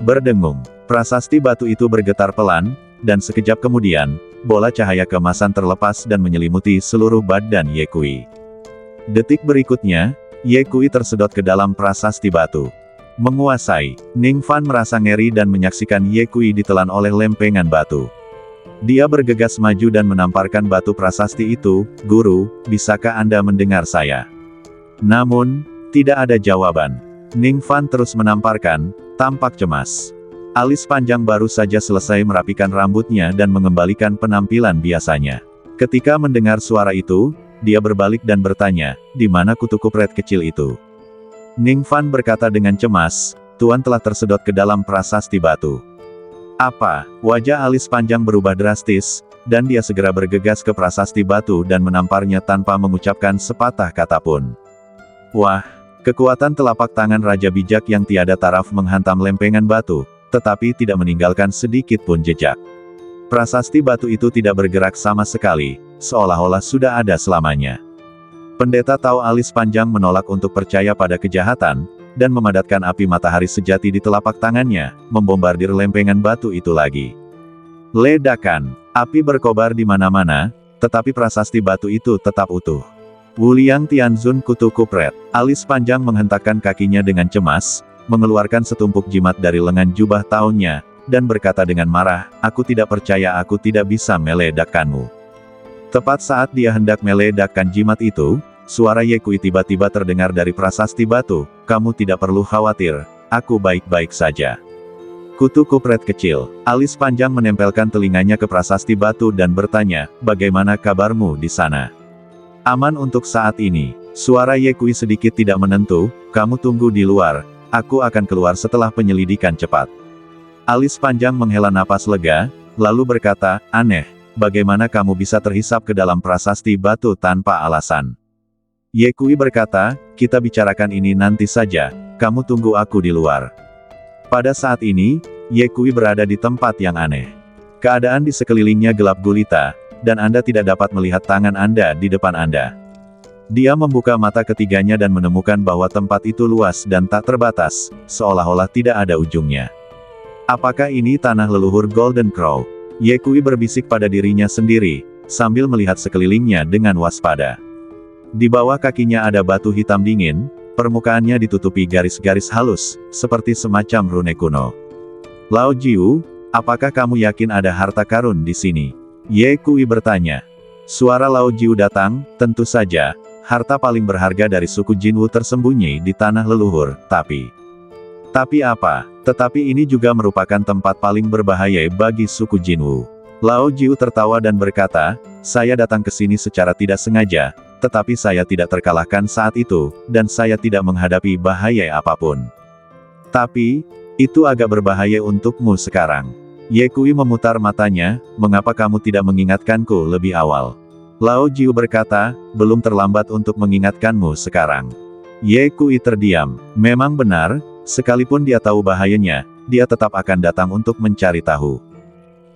Berdengung, prasasti batu itu bergetar pelan, dan sekejap kemudian, bola cahaya keemasan terlepas dan menyelimuti seluruh badan Ye Kui. Detik berikutnya, Ye Kui tersedot ke dalam prasasti batu. Menguasai, Ning Fan merasa ngeri dan menyaksikan Ye Kui ditelan oleh lempengan batu. Dia bergegas maju dan menamparkan batu prasasti itu, "Guru, bisakah Anda mendengar saya?" Namun, tidak ada jawaban. Ning Fan terus menamparkan, tampak cemas. Alis panjang baru saja selesai merapikan rambutnya dan mengembalikan penampilan biasanya. Ketika mendengar suara itu, dia berbalik dan bertanya, "Di mana kutu kupret kecil itu?" Ning Fan berkata dengan cemas, "Tuan telah tersedot ke dalam prasasti batu." "Apa?" Wajah alis panjang berubah drastis, dan dia segera bergegas ke prasasti batu dan menamparnya tanpa mengucapkan sepatah kata pun. Wah! Kekuatan telapak tangan Raja Bijak yang tiada taraf menghantam lempengan batu, tetapi tidak meninggalkan sedikit pun jejak. Prasasti batu itu tidak bergerak sama sekali, seolah-olah sudah ada selamanya. Pendeta tahu alis panjang menolak untuk percaya pada kejahatan, dan memadatkan api matahari sejati di telapak tangannya, membombardir lempengan batu itu lagi. Ledakan, api berkobar di mana-mana, tetapi prasasti batu itu tetap utuh. Wuliang Tianzun kutu kupret, alis panjang menghentakkan kakinya dengan cemas, mengeluarkan setumpuk jimat dari lengan jubah tahunnya, dan berkata dengan marah, "Aku tidak percaya aku tidak bisa meledakkanmu." Tepat saat dia hendak meledakkan jimat itu, suara Ye Kui tiba-tiba terdengar dari prasasti batu, "Kamu tidak perlu khawatir, aku baik-baik saja." Kutu kupret kecil, alis panjang menempelkan telinganya ke prasasti batu dan bertanya, "Bagaimana kabarmu di sana?" "Aman untuk saat ini." Suara Ye Kui sedikit tidak menentu, "Kamu tunggu di luar, aku akan keluar setelah penyelidikan cepat." Alis panjang menghela napas lega, lalu berkata, "Aneh. Bagaimana kamu bisa terhisap ke dalam prasasti batu tanpa alasan?" Ye Kui berkata, "Kita bicarakan ini nanti saja, kamu tunggu aku di luar." Pada saat ini, Ye Kui berada di tempat yang aneh. Keadaan di sekelilingnya gelap gulita, dan Anda tidak dapat melihat tangan Anda di depan Anda. Dia membuka mata ketiganya dan menemukan bahwa tempat itu luas dan tak terbatas, seolah-olah tidak ada ujungnya. Apakah ini tanah leluhur Golden Crow? Ye Kui berbisik pada dirinya sendiri, sambil melihat sekelilingnya dengan waspada. Di bawah kakinya ada batu hitam dingin, permukaannya ditutupi garis-garis halus, seperti semacam rune kuno. "Lao Jiu, apakah kamu yakin ada harta karun di sini?" Ye Kui bertanya. Suara Lao Jiu datang, "Tentu saja, harta paling berharga dari suku Jinwu tersembunyi di tanah leluhur, tapi apa? Tetapi ini juga merupakan tempat paling berbahaya bagi suku Jinwu." Lao Jiu tertawa dan berkata, "Saya datang ke sini secara tidak sengaja, tetapi saya tidak terkalahkan saat itu, dan saya tidak menghadapi bahaya apapun. Tapi, itu agak berbahaya untukmu sekarang." Ye Kui memutar matanya, "Mengapa kamu tidak mengingatkanku lebih awal?" Lao Jiu berkata, "Belum terlambat untuk mengingatkanmu sekarang." Ye Kui terdiam. Memang benar, sekalipun dia tahu bahayanya, dia tetap akan datang untuk mencari tahu.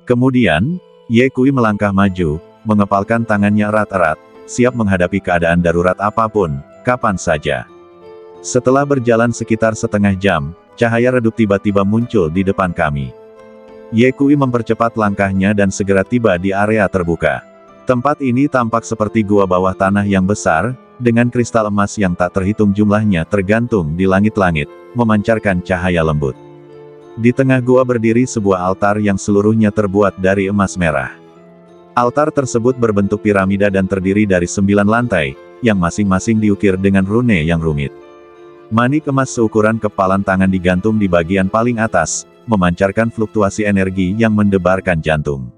Kemudian, Ye Kui melangkah maju, mengepalkan tangannya erat-erat, siap menghadapi keadaan darurat apapun, kapan saja. Setelah berjalan sekitar setengah jam, cahaya redup tiba-tiba muncul di depan kami. Ye Kui mempercepat langkahnya dan segera tiba di area terbuka. Tempat ini tampak seperti gua bawah tanah yang besar, dengan kristal emas yang tak terhitung jumlahnya tergantung di langit-langit, memancarkan cahaya lembut. Di tengah gua berdiri sebuah altar yang seluruhnya terbuat dari emas merah. Altar tersebut berbentuk piramida dan terdiri dari 9 lantai, yang masing-masing diukir dengan rune yang rumit. Manik emas seukuran kepalan tangan digantung di bagian paling atas, memancarkan fluktuasi energi yang mendebarkan jantung.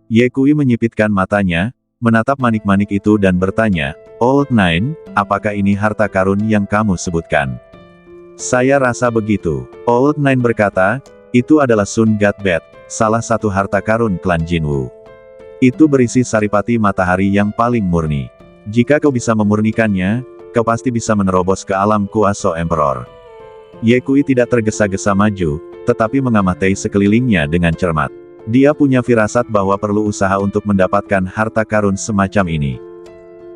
Ye Kui menyipitkan matanya, menatap manik-manik itu dan bertanya, "Old Nine, apakah ini harta karun yang kamu sebutkan?" Saya rasa begitu. Old Nine berkata, itu adalah Sun God Bat, salah satu harta karun klan Jinwu. Itu berisi saripati matahari yang paling murni. Jika kau bisa memurnikannya, kau pasti bisa menerobos ke alam kuasa Emperor. Ye Kui tidak tergesa-gesa maju, tetapi mengamati sekelilingnya dengan cermat. Dia punya firasat bahwa perlu usaha untuk mendapatkan harta karun semacam ini.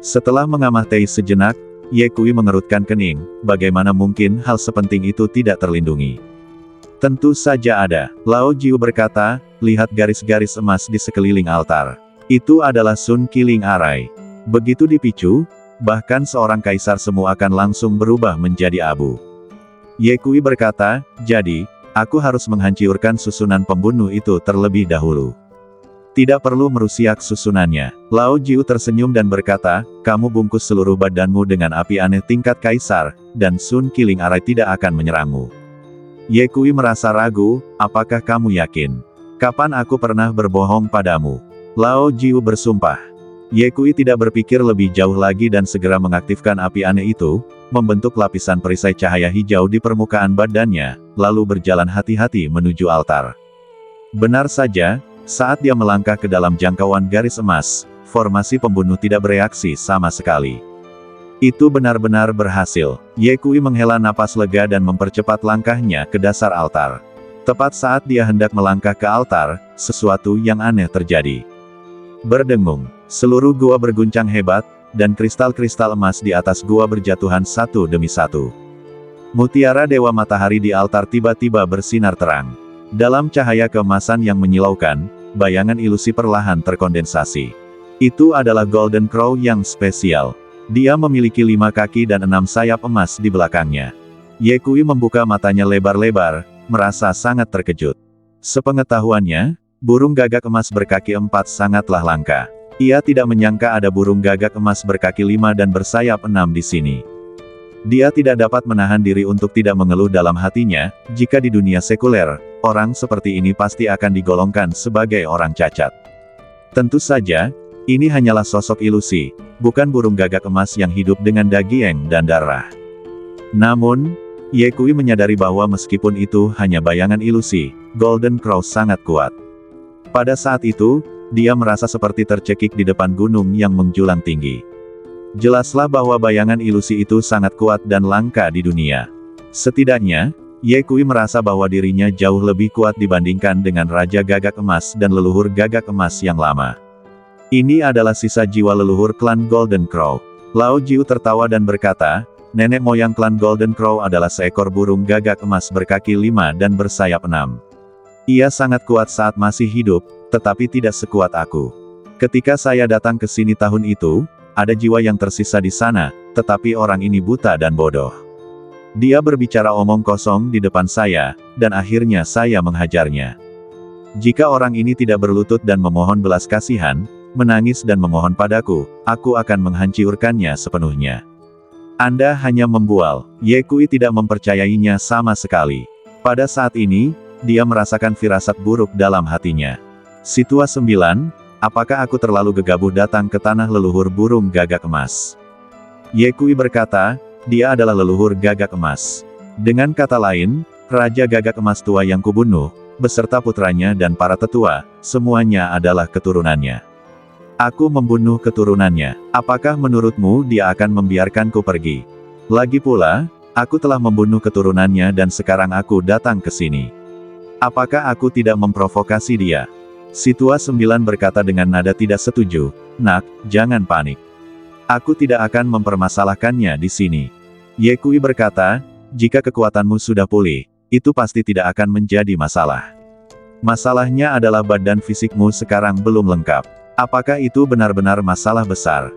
Setelah mengamati sejenak, Ye Kui mengerutkan kening, bagaimana mungkin hal sepenting itu tidak terlindungi? Tentu saja ada. Lao Jiu berkata, lihat garis-garis emas di sekeliling altar. Itu adalah Sun Killing Array. Begitu dipicu, bahkan seorang kaisar semu akan langsung berubah menjadi abu. Ye Kui berkata, jadi, aku harus menghancurkan susunan pembunuh itu terlebih dahulu. Tidak perlu merusiak susunannya. Lao Jiu tersenyum dan berkata, kamu bungkus seluruh badanmu dengan api aneh tingkat kaisar, dan Sun Killing Array tidak akan menyerangmu. Ye Kui merasa ragu, apakah kamu yakin? Kapan aku pernah berbohong padamu? Lao Jiu bersumpah. Ye Kui tidak berpikir lebih jauh lagi dan segera mengaktifkan api aneh itu, membentuk lapisan perisai cahaya hijau di permukaan badannya, lalu berjalan hati-hati menuju altar. Benar saja, saat dia melangkah ke dalam jangkauan garis emas, formasi pembunuh tidak bereaksi sama sekali. Itu benar-benar berhasil. Ye Kui menghela napas lega dan mempercepat langkahnya ke dasar altar. Tepat saat dia hendak melangkah ke altar, sesuatu yang aneh terjadi. Berdengung, seluruh gua berguncang hebat, dan kristal-kristal emas di atas gua berjatuhan satu demi satu. Mutiara Dewa Matahari di altar tiba-tiba bersinar terang. Dalam cahaya keemasan yang menyilaukan, bayangan ilusi perlahan terkondensasi. Itu adalah Golden Crow yang spesial. Dia memiliki 5 kaki dan 6 sayap emas di belakangnya. Ye Kui membuka matanya lebar-lebar, merasa sangat terkejut. Sepengetahuannya, burung gagak emas berkaki 4 sangatlah langka. Ia tidak menyangka ada burung gagak emas berkaki 5 dan bersayap 6 di sini. Dia tidak dapat menahan diri untuk tidak mengeluh dalam hatinya, jika di dunia sekuler, orang seperti ini pasti akan digolongkan sebagai orang cacat. Tentu saja, ini hanyalah sosok ilusi, bukan burung gagak emas yang hidup dengan daging dan darah. Namun, Ye Kui menyadari bahwa meskipun itu hanya bayangan ilusi, Golden Crow sangat kuat. Pada saat itu, dia merasa seperti tercekik di depan gunung yang menjulang tinggi. Jelaslah bahwa bayangan ilusi itu sangat kuat dan langka di dunia. Setidaknya, Ye Kui merasa bahwa dirinya jauh lebih kuat dibandingkan dengan Raja Gagak Emas dan leluhur Gagak Emas yang lama. Ini adalah sisa jiwa leluhur klan Golden Crow. Lao Jiu tertawa dan berkata, nenek moyang klan Golden Crow adalah seekor burung gagak emas berkaki 5 dan bersayap 6. Ia sangat kuat saat masih hidup, tetapi tidak sekuat aku. Ketika saya datang ke sini tahun itu, ada jiwa yang tersisa di sana, tetapi orang ini buta dan bodoh. Dia berbicara omong kosong di depan saya, dan akhirnya saya menghajarnya. Jika orang ini tidak berlutut dan memohon belas kasihan, menangis dan memohon padaku, aku akan menghancurkannya sepenuhnya. Anda hanya membual. Ye Kui tidak mempercayainya sama sekali. Pada saat ini, dia merasakan firasat buruk dalam hatinya. Situa 9, apakah aku terlalu gegabah datang ke tanah leluhur burung gagak emas? Ye Kui berkata, dia adalah leluhur gagak emas. Dengan kata lain, Raja Gagak Emas tua yang kubunuh, beserta putranya dan para tetua, semuanya adalah keturunannya. Aku membunuh keturunannya. Apakah menurutmu dia akan membiarkanku pergi? Lagi pula, aku telah membunuh keturunannya dan sekarang aku datang ke sini. Apakah aku tidak memprovokasi dia? Situa 9 berkata dengan nada tidak setuju, nak, jangan panik. Aku tidak akan mempermasalahkannya di sini. Ye Kui berkata, jika kekuatanmu sudah pulih, itu pasti tidak akan menjadi masalah. Masalahnya adalah badan fisikmu sekarang belum lengkap. Apakah itu benar-benar masalah besar?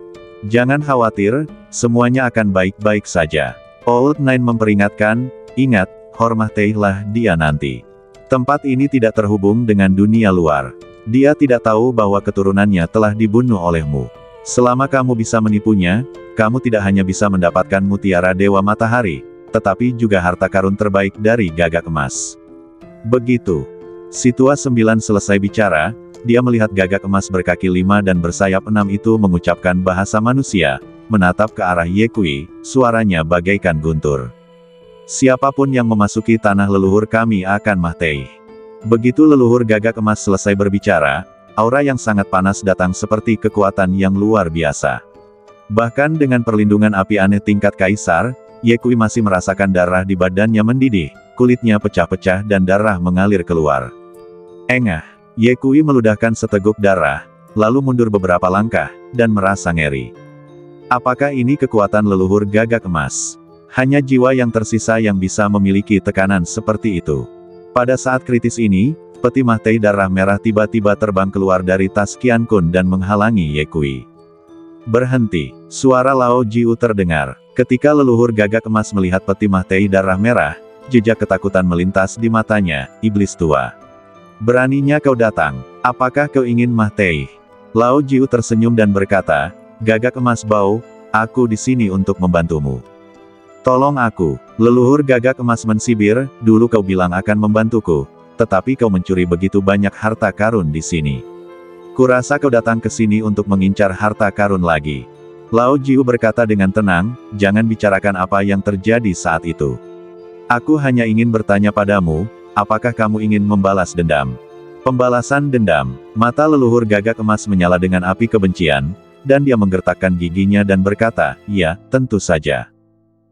Jangan khawatir, semuanya akan baik-baik saja. Old Nine memperingatkan, ingat, hormatilah dia nanti. Tempat ini tidak terhubung dengan dunia luar. Dia tidak tahu bahwa keturunannya telah dibunuh olehmu. Selama kamu bisa menipunya, kamu tidak hanya bisa mendapatkan mutiara Dewa Matahari, tetapi juga harta karun terbaik dari Gagak Emas. Begitu. Situa 9 selesai bicara, dia melihat Gagak Emas berkaki 5 dan bersayap 6 itu mengucapkan bahasa manusia, menatap ke arah Ye Kui, suaranya bagaikan guntur. Siapapun yang memasuki tanah leluhur kami akan mati. Begitu leluhur Gagak Emas selesai berbicara, aura yang sangat panas datang seperti kekuatan yang luar biasa. Bahkan dengan perlindungan api aneh tingkat kaisar, Ye Kui masih merasakan darah di badannya mendidih, kulitnya pecah-pecah dan darah mengalir keluar. Engah, Ye Kui meludahkan seteguk darah, lalu mundur beberapa langkah, dan merasa ngeri. Apakah ini kekuatan leluhur Gagak Emas? Hanya jiwa yang tersisa yang bisa memiliki tekanan seperti itu. Pada saat kritis ini, peti mahtai darah merah tiba-tiba terbang keluar dari tas Qian Kun dan menghalangi Ye Kui. Berhenti, suara Lao Jiu terdengar. Ketika leluhur Gagak Emas melihat peti mahtai darah merah, jejak ketakutan melintas di matanya. Iblis tua. Beraninya kau datang, apakah kau ingin mahtai? Lao Jiu tersenyum dan berkata, Gagak Emas Bau, aku di sini untuk membantumu. Tolong aku, leluhur Gagak Emas mensibir, dulu kau bilang akan membantuku, tetapi kau mencuri begitu banyak harta karun di sini. Kurasa kau datang ke sini untuk mengincar harta karun lagi. Lao Jiu berkata dengan tenang, jangan bicarakan apa yang terjadi saat itu. Aku hanya ingin bertanya padamu, apakah kamu ingin membalas dendam? Pembalasan dendam. Mata leluhur Gagak Emas menyala dengan api kebencian, dan dia menggertakkan giginya dan berkata, ya, tentu saja.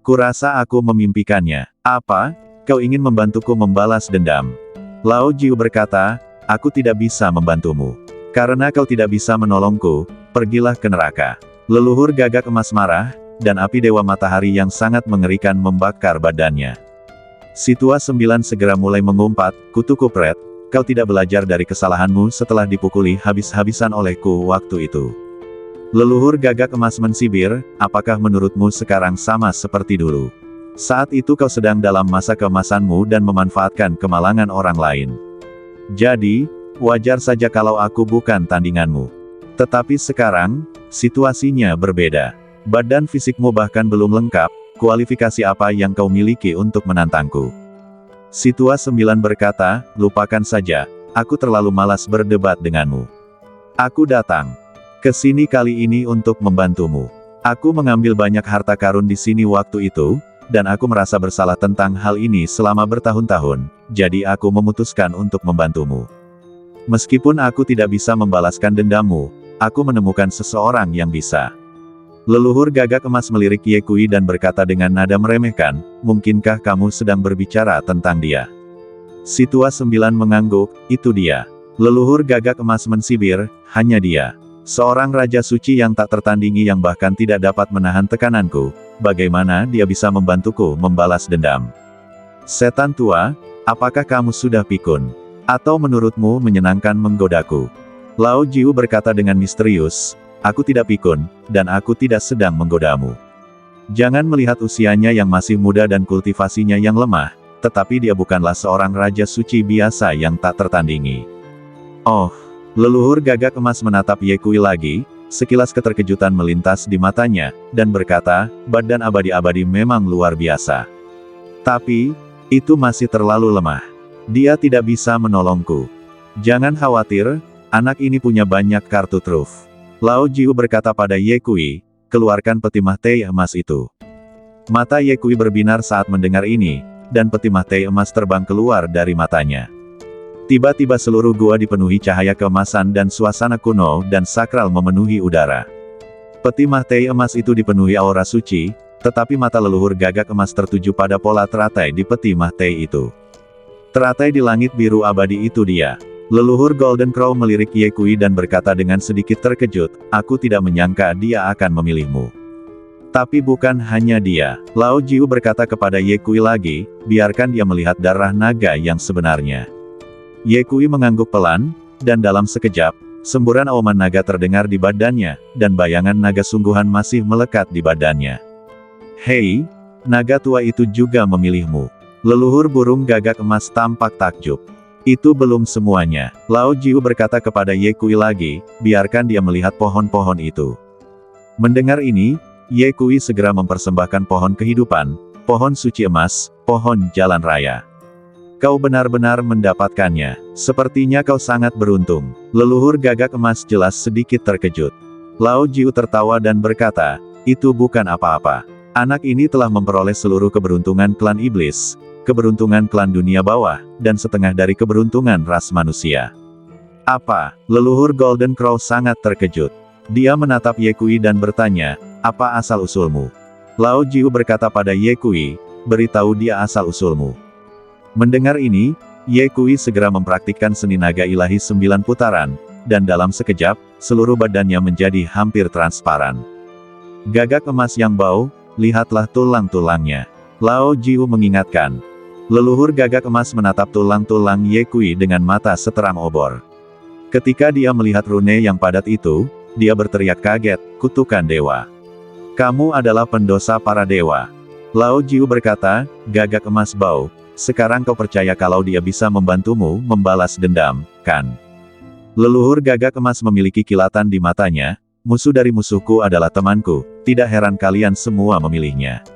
Kurasa aku memimpikannya. Apa? Kau ingin membantuku membalas dendam? Lao Jiu berkata, aku tidak bisa membantumu. Karena kau tidak bisa menolongku, pergilah ke neraka. Leluhur Gagak Emas marah, dan api Dewa Matahari yang sangat mengerikan membakar badannya. Situa 9 segera mulai mengumpat, kutu kupret, kau tidak belajar dari kesalahanmu setelah dipukuli habis-habisan olehku waktu itu. Leluhur Gagak Emas mensibir, apakah menurutmu sekarang sama seperti dulu? Saat itu kau sedang dalam masa keemasanmu dan memanfaatkan kemalangan orang lain. Jadi, wajar saja kalau aku bukan tandinganmu. Tetapi sekarang, situasinya berbeda. Badan fisikmu bahkan belum lengkap, kualifikasi apa yang kau miliki untuk menantangku? Situa 9 berkata, lupakan saja, aku terlalu malas berdebat denganmu. Aku datang ke sini kali ini untuk membantumu. Aku mengambil banyak harta karun di sini waktu itu, dan aku merasa bersalah tentang hal ini selama bertahun-tahun, jadi aku memutuskan untuk membantumu. Meskipun aku tidak bisa membalaskan dendammu, aku menemukan seseorang yang bisa. Leluhur Gagak Emas melirik Ye Kui dan berkata dengan nada meremehkan, mungkinkah kamu sedang berbicara tentang dia? Situa 9 mengangguk, itu dia. Leluhur Gagak Emas mensibir, hanya dia. Seorang Raja Suci yang tak tertandingi yang bahkan tidak dapat menahan tekananku, bagaimana dia bisa membantuku membalas dendam? Setan tua, apakah kamu sudah pikun? Atau menurutmu menyenangkan menggodaku? Lao Jiu berkata dengan misterius, aku tidak pikun, dan aku tidak sedang menggodamu. Jangan melihat usianya yang masih muda dan kultivasinya yang lemah, tetapi dia bukanlah seorang Raja Suci biasa yang tak tertandingi. Oh! Leluhur Gagak Emas menatap Ye Kui lagi, sekilas keterkejutan melintas di matanya, dan berkata, badan abadi-abadi memang luar biasa. Tapi, itu masih terlalu lemah. Dia tidak bisa menolongku. Jangan khawatir, anak ini punya banyak kartu truf. Lao Jiu berkata pada Ye Kui, keluarkan peti mahtai emas itu. Mata Ye Kui berbinar saat mendengar ini, dan peti mahtai emas terbang keluar dari matanya. Tiba-tiba seluruh gua dipenuhi cahaya keemasan dan suasana kuno dan sakral memenuhi udara. Peti mahtai emas itu dipenuhi aura suci, tetapi mata leluhur Gagak Emas tertuju pada pola teratai di peti mahtai itu. Teratai di langit biru abadi itu dia. Leluhur Golden Crow melirik Ye Kui dan berkata dengan sedikit terkejut, aku tidak menyangka dia akan memilihmu. Tapi bukan hanya dia. Lao Jiu berkata kepada Ye Kui lagi, biarkan dia melihat darah naga yang sebenarnya. Ye Kui mengangguk pelan, dan dalam sekejap, semburan auman naga terdengar di badannya, dan bayangan naga sungguhan masih melekat di badannya. Hei, naga tua itu juga memilihmu. Leluhur burung Gagak Emas tampak takjub. Itu belum semuanya. Lao Jiu berkata kepada Ye Kui lagi, biarkan dia melihat pohon-pohon itu. Mendengar ini, Ye Kui segera mempersembahkan pohon kehidupan, pohon suci emas, pohon jalan raya. Kau benar-benar mendapatkannya. Sepertinya kau sangat beruntung. Leluhur Gagak Emas jelas sedikit terkejut. Lao Jiu tertawa dan berkata, itu bukan apa-apa. Anak ini telah memperoleh seluruh keberuntungan klan iblis, keberuntungan klan dunia bawah, dan setengah dari keberuntungan ras manusia. Apa? Leluhur Golden Crow sangat terkejut. Dia menatap Ye Kui dan bertanya, apa asal-usulmu? Lao Jiu berkata pada Ye Kui, beritahu dia asal-usulmu. Mendengar ini, Ye Kui segera mempraktikkan seni naga ilahi 9 putaran, dan dalam sekejap, seluruh badannya menjadi hampir transparan. Gagak emas yang bau, lihatlah tulang-tulangnya. Lao Jiu mengingatkan. Leluhur gagak emas menatap tulang-tulang Ye Kui dengan mata seterang obor. Ketika dia melihat rune yang padat itu, dia berteriak kaget, kutukan dewa. Kamu adalah pendosa para dewa. Lao Jiu berkata, gagak emas bau, sekarang kau percaya kalau dia bisa membantumu membalas dendam, kan? Leluhur gagak emas memiliki kilatan di matanya, musuh dari musuhku adalah temanku, tidak heran kalian semua memilihnya.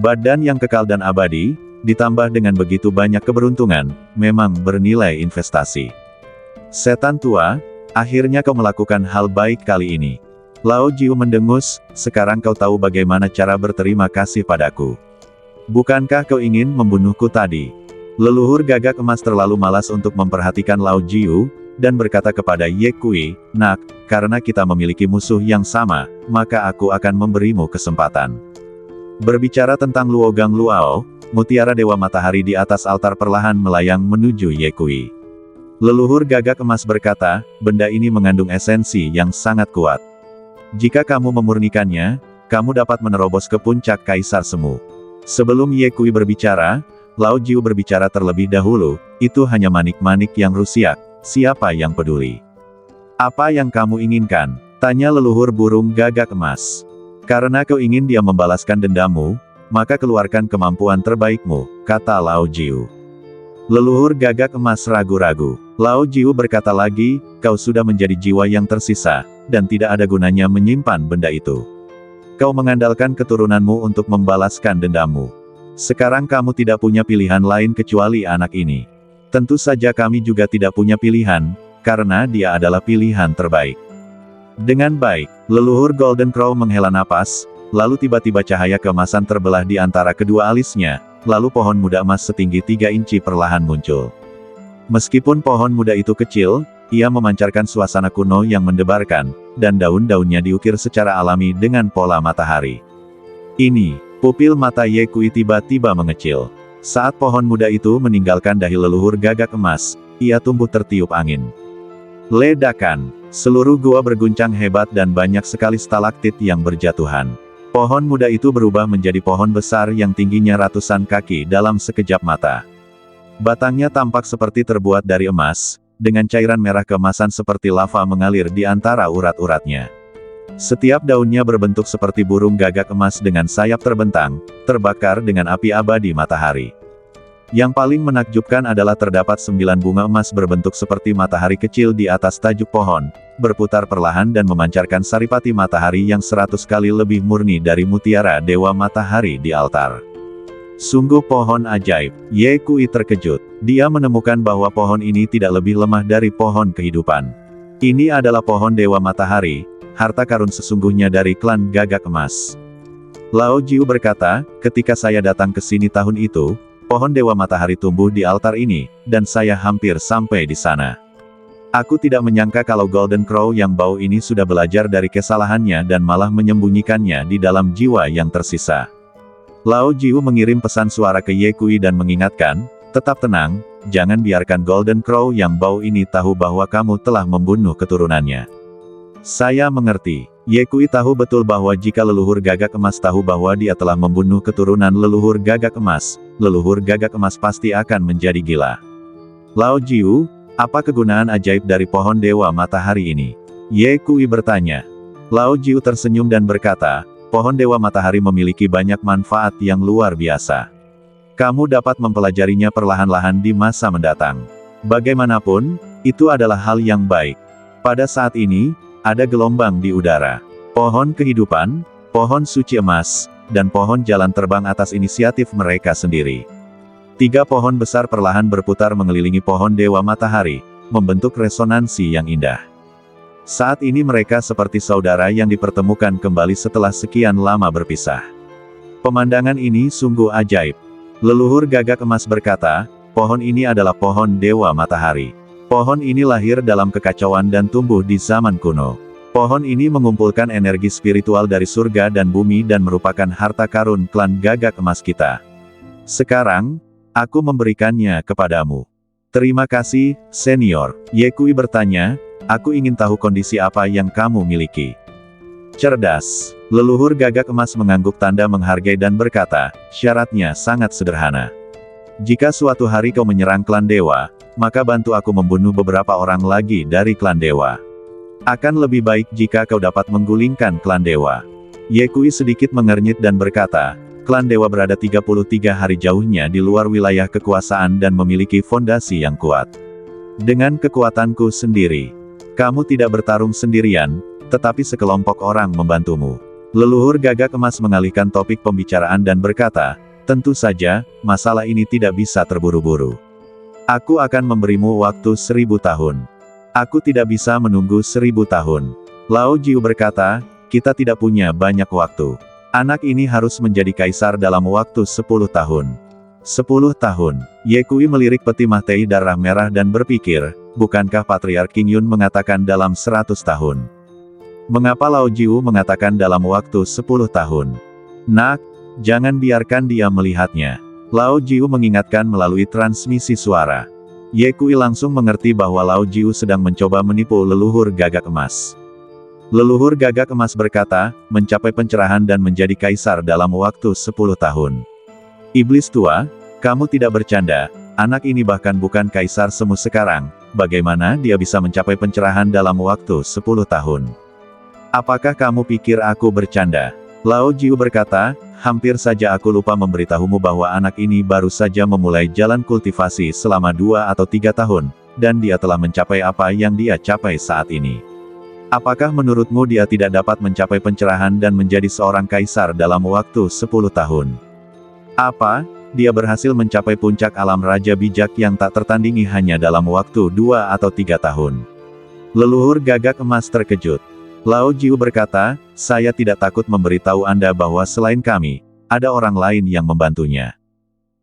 Badan yang kekal dan abadi, ditambah dengan begitu banyak keberuntungan, memang bernilai investasi. Setan tua, akhirnya kau melakukan hal baik kali ini. Lao Jiu mendengus, sekarang kau tahu bagaimana cara berterima kasih padaku. Bukankah kau ingin membunuhku tadi? Leluhur gagak emas terlalu malas untuk memperhatikan Lao Jiu, dan berkata kepada Ye Kui, nak, karena kita memiliki musuh yang sama, maka aku akan memberimu kesempatan. Berbicara tentang Luogang Luao, mutiara Dewa Matahari di atas altar perlahan melayang menuju Ye Kui. Leluhur gagak emas berkata, benda ini mengandung esensi yang sangat kuat. Jika kamu memurnikannya, kamu dapat menerobos ke puncak Kaisar Semu. Sebelum Ye Kui berbicara, Lao Jiu berbicara terlebih dahulu, itu hanya manik-manik yang rusiak, siapa yang peduli? Apa yang kamu inginkan? Tanya leluhur burung gagak emas. Karena kau ingin dia membalaskan dendammu, maka keluarkan kemampuan terbaikmu, kata Lao Jiu. Leluhur gagak emas ragu-ragu. Lao Jiu berkata lagi, kau sudah menjadi jiwa yang tersisa, dan tidak ada gunanya menyimpan benda itu. Kau mengandalkan keturunanmu untuk membalaskan dendammu. Sekarang kamu tidak punya pilihan lain kecuali anak ini. Tentu saja kami juga tidak punya pilihan, karena dia adalah pilihan terbaik. Dengan baik, leluhur Golden Crow menghela napas, lalu tiba-tiba cahaya keemasan terbelah di antara kedua alisnya, lalu pohon muda emas setinggi 3 inci perlahan muncul. Meskipun pohon muda itu kecil, ia memancarkan suasana kuno yang mendebarkan, dan daun-daunnya diukir secara alami dengan pola matahari. Ini, pupil mata Ye Kui tiba-tiba mengecil. Saat pohon muda itu meninggalkan dahi leluhur gagak emas, ia tumbuh tertiup angin. Ledakan, seluruh gua berguncang hebat dan banyak sekali stalaktit yang berjatuhan. Pohon muda itu berubah menjadi pohon besar yang tingginya ratusan kaki dalam sekejap mata. Batangnya tampak seperti terbuat dari emas, dengan cairan merah keemasan seperti lava mengalir di antara urat-uratnya. Setiap daunnya berbentuk seperti burung gagak emas dengan sayap terbentang, terbakar dengan api abadi matahari. Yang paling menakjubkan adalah terdapat 9 bunga emas berbentuk seperti matahari kecil di atas tajuk pohon, berputar perlahan dan memancarkan saripati matahari yang 100 kali lebih murni dari mutiara Dewa Matahari di altar. Sungguh pohon ajaib. Ye Kui terkejut. Dia menemukan bahwa pohon ini tidak lebih lemah dari pohon kehidupan. Ini adalah pohon Dewa Matahari, harta karun sesungguhnya dari klan gagak emas. Lao Jiu berkata, ketika saya datang ke sini tahun itu, pohon Dewa Matahari tumbuh di altar ini, dan saya hampir sampai di sana. Aku tidak menyangka kalau Golden Crow yang bau ini sudah belajar dari kesalahannya dan malah menyembunyikannya di dalam jiwa yang tersisa. Lao Jiu mengirim pesan suara ke Ye Kui dan mengingatkan, tetap tenang, jangan biarkan Golden Crow yang bau ini tahu bahwa kamu telah membunuh keturunannya. Saya mengerti. Ye Kui tahu betul bahwa jika leluhur gagak emas tahu bahwa dia telah membunuh keturunan leluhur gagak emas pasti akan menjadi gila. Lao Jiu, apa kegunaan ajaib dari pohon Dewa Matahari ini? Ye Kui bertanya. Lao Jiu tersenyum dan berkata, pohon Dewa Matahari memiliki banyak manfaat yang luar biasa. Kamu dapat mempelajarinya perlahan-lahan di masa mendatang. Bagaimanapun, itu adalah hal yang baik. Pada saat ini, ada gelombang di udara. Pohon kehidupan, pohon suci emas, dan pohon jalan terbang atas inisiatif mereka sendiri. 3 pohon besar perlahan berputar mengelilingi pohon Dewa Matahari, membentuk resonansi yang indah. Saat ini mereka seperti saudara yang dipertemukan kembali setelah sekian lama berpisah. Pemandangan ini sungguh ajaib. Leluhur Gagak Emas berkata, pohon ini adalah pohon Dewa Matahari. Pohon ini lahir dalam kekacauan dan tumbuh di zaman kuno. Pohon ini mengumpulkan energi spiritual dari surga dan bumi dan merupakan harta karun klan Gagak Emas kita. Sekarang, aku memberikannya kepadamu. Terima kasih, senior. Ye Kui bertanya, aku ingin tahu kondisi apa yang kamu miliki. Cerdas. Leluhur Gagak Emas mengangguk tanda menghargai dan berkata, syaratnya sangat sederhana. Jika suatu hari kau menyerang klan dewa, maka bantu aku membunuh beberapa orang lagi dari klan dewa. Akan lebih baik jika kau dapat menggulingkan klan dewa. Ye Kui sedikit mengernyit dan berkata, klan dewa berada 33 hari jauhnya di luar wilayah kekuasaan dan memiliki fondasi yang kuat. Dengan kekuatanku sendiri, kamu tidak bertarung sendirian, tetapi sekelompok orang membantumu. Leluhur Gagak Emas mengalihkan topik pembicaraan dan berkata, tentu saja, masalah ini tidak bisa terburu-buru. Aku akan memberimu waktu 1000 tahun. Aku tidak bisa menunggu 1000 tahun. Lao Jiu berkata, kita tidak punya banyak waktu. Anak ini harus menjadi kaisar dalam waktu 10 tahun. 10 tahun. Ye Kui melirik peti Mahtei darah merah dan berpikir, bukankah Patriark King Yun mengatakan dalam 100 tahun? Mengapa Lao Jiu mengatakan dalam waktu 10 tahun? Nak, jangan biarkan dia melihatnya. Lao Jiu mengingatkan melalui transmisi suara. Ye Kui langsung mengerti bahwa Lao Jiu sedang mencoba menipu leluhur Gagak Emas. Leluhur Gagak Emas berkata, mencapai pencerahan dan menjadi kaisar dalam waktu 10 tahun. Iblis tua, kamu tidak bercanda, anak ini bahkan bukan kaisar semu sekarang, bagaimana dia bisa mencapai pencerahan dalam waktu 10 tahun? Apakah kamu pikir aku bercanda? Lao Jiu berkata, hampir saja aku lupa memberitahumu bahwa anak ini baru saja memulai jalan kultivasi selama 2 atau 3 tahun, dan dia telah mencapai apa yang dia capai saat ini. Apakah menurutmu dia tidak dapat mencapai pencerahan dan menjadi seorang kaisar dalam waktu 10 tahun? Apa? Dia berhasil mencapai puncak alam Raja Bijak yang tak tertandingi hanya dalam waktu 2 atau 3 tahun. Leluhur Gagak Emas terkejut. Lao Jiu berkata, saya tidak takut memberitahu Anda bahwa selain kami, ada orang lain yang membantunya.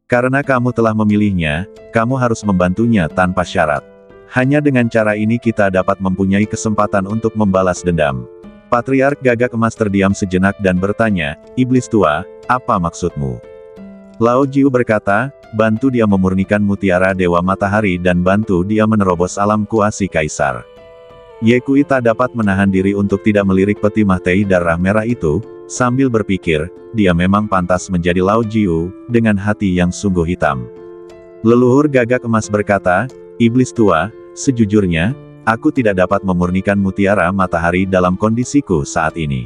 Karena kamu telah memilihnya, kamu harus membantunya tanpa syarat. Hanya dengan cara ini kita dapat mempunyai kesempatan untuk membalas dendam. Patriark Gagak Emas terdiam sejenak dan bertanya, iblis tua, apa maksudmu? Lao Jiu berkata, bantu dia memurnikan mutiara Dewa Matahari dan bantu dia menerobos alam kuasi kaisar. Ye Kui tak dapat menahan diri untuk tidak melirik peti Mahtei darah merah itu, sambil berpikir, dia memang pantas menjadi Lao Jiu, dengan hati yang sungguh hitam. Leluhur Gagak Emas berkata, iblis tua, sejujurnya, aku tidak dapat memurnikan mutiara matahari dalam kondisiku saat ini.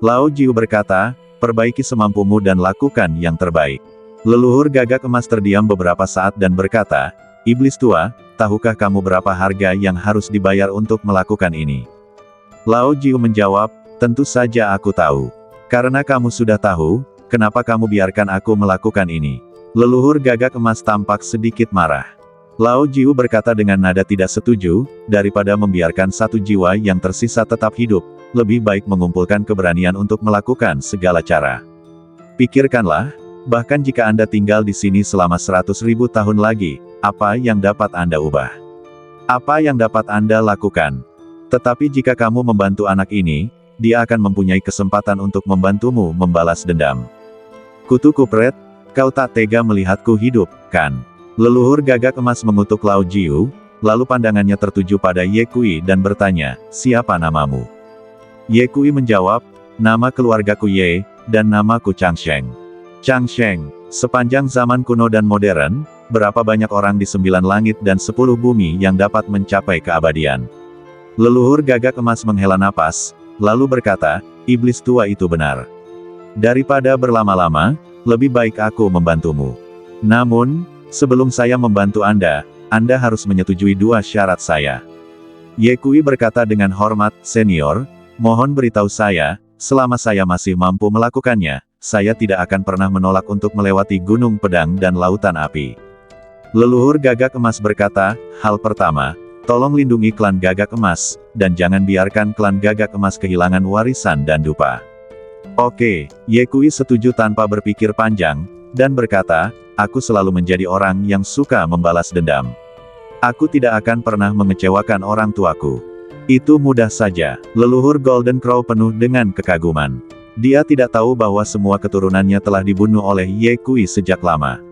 Lao Jiu berkata, perbaiki semampumu dan lakukan yang terbaik. Leluhur Gagak Emas terdiam beberapa saat dan berkata, iblis tua, tahukah kamu berapa harga yang harus dibayar untuk melakukan ini? Lao Jiu menjawab, tentu saja aku tahu. Karena kamu sudah tahu, kenapa kamu biarkan aku melakukan ini? Leluhur Gagak Emas tampak sedikit marah. Lao Jiu berkata dengan nada tidak setuju, daripada membiarkan satu jiwa yang tersisa tetap hidup, lebih baik mengumpulkan keberanian untuk melakukan segala cara. Pikirkanlah, bahkan jika Anda tinggal di sini selama 100.000 tahun lagi, apa yang dapat Anda ubah? Apa yang dapat Anda lakukan? Tetapi jika kamu membantu anak ini, dia akan mempunyai kesempatan untuk membantumu membalas dendam. Kutu kupret, kau tak tega melihatku hidup, kan? Leluhur Gagak Emas mengutuk Lao Jiu, lalu pandangannya tertuju pada Ye Kui dan bertanya, siapa namamu? Ye Kui menjawab, nama keluargaku Ye, dan namaku Chang Sheng. Chang Sheng, sepanjang zaman kuno dan modern, berapa banyak orang di 9 langit dan 10 bumi yang dapat mencapai keabadian. Leluhur Gagak Emas menghela napas, lalu berkata, iblis tua itu benar. Daripada berlama-lama, lebih baik aku membantumu. Namun, sebelum saya membantu Anda harus menyetujui 2 syarat saya. Ye Kui berkata dengan hormat, senior, mohon beritahu saya, selama saya masih mampu melakukannya, saya tidak akan pernah menolak untuk melewati gunung pedang dan lautan api. Leluhur Gagak Emas berkata, hal pertama, tolong lindungi klan Gagak Emas, dan jangan biarkan klan Gagak Emas kehilangan warisan dan dupa. Oke, Ye Kui setuju tanpa berpikir panjang, dan berkata, aku selalu menjadi orang yang suka membalas dendam. Aku tidak akan pernah mengecewakan orang tuaku. Itu mudah saja. Leluhur Golden Crow penuh dengan kekaguman. Dia tidak tahu bahwa semua keturunannya telah dibunuh oleh Ye Kui sejak lama.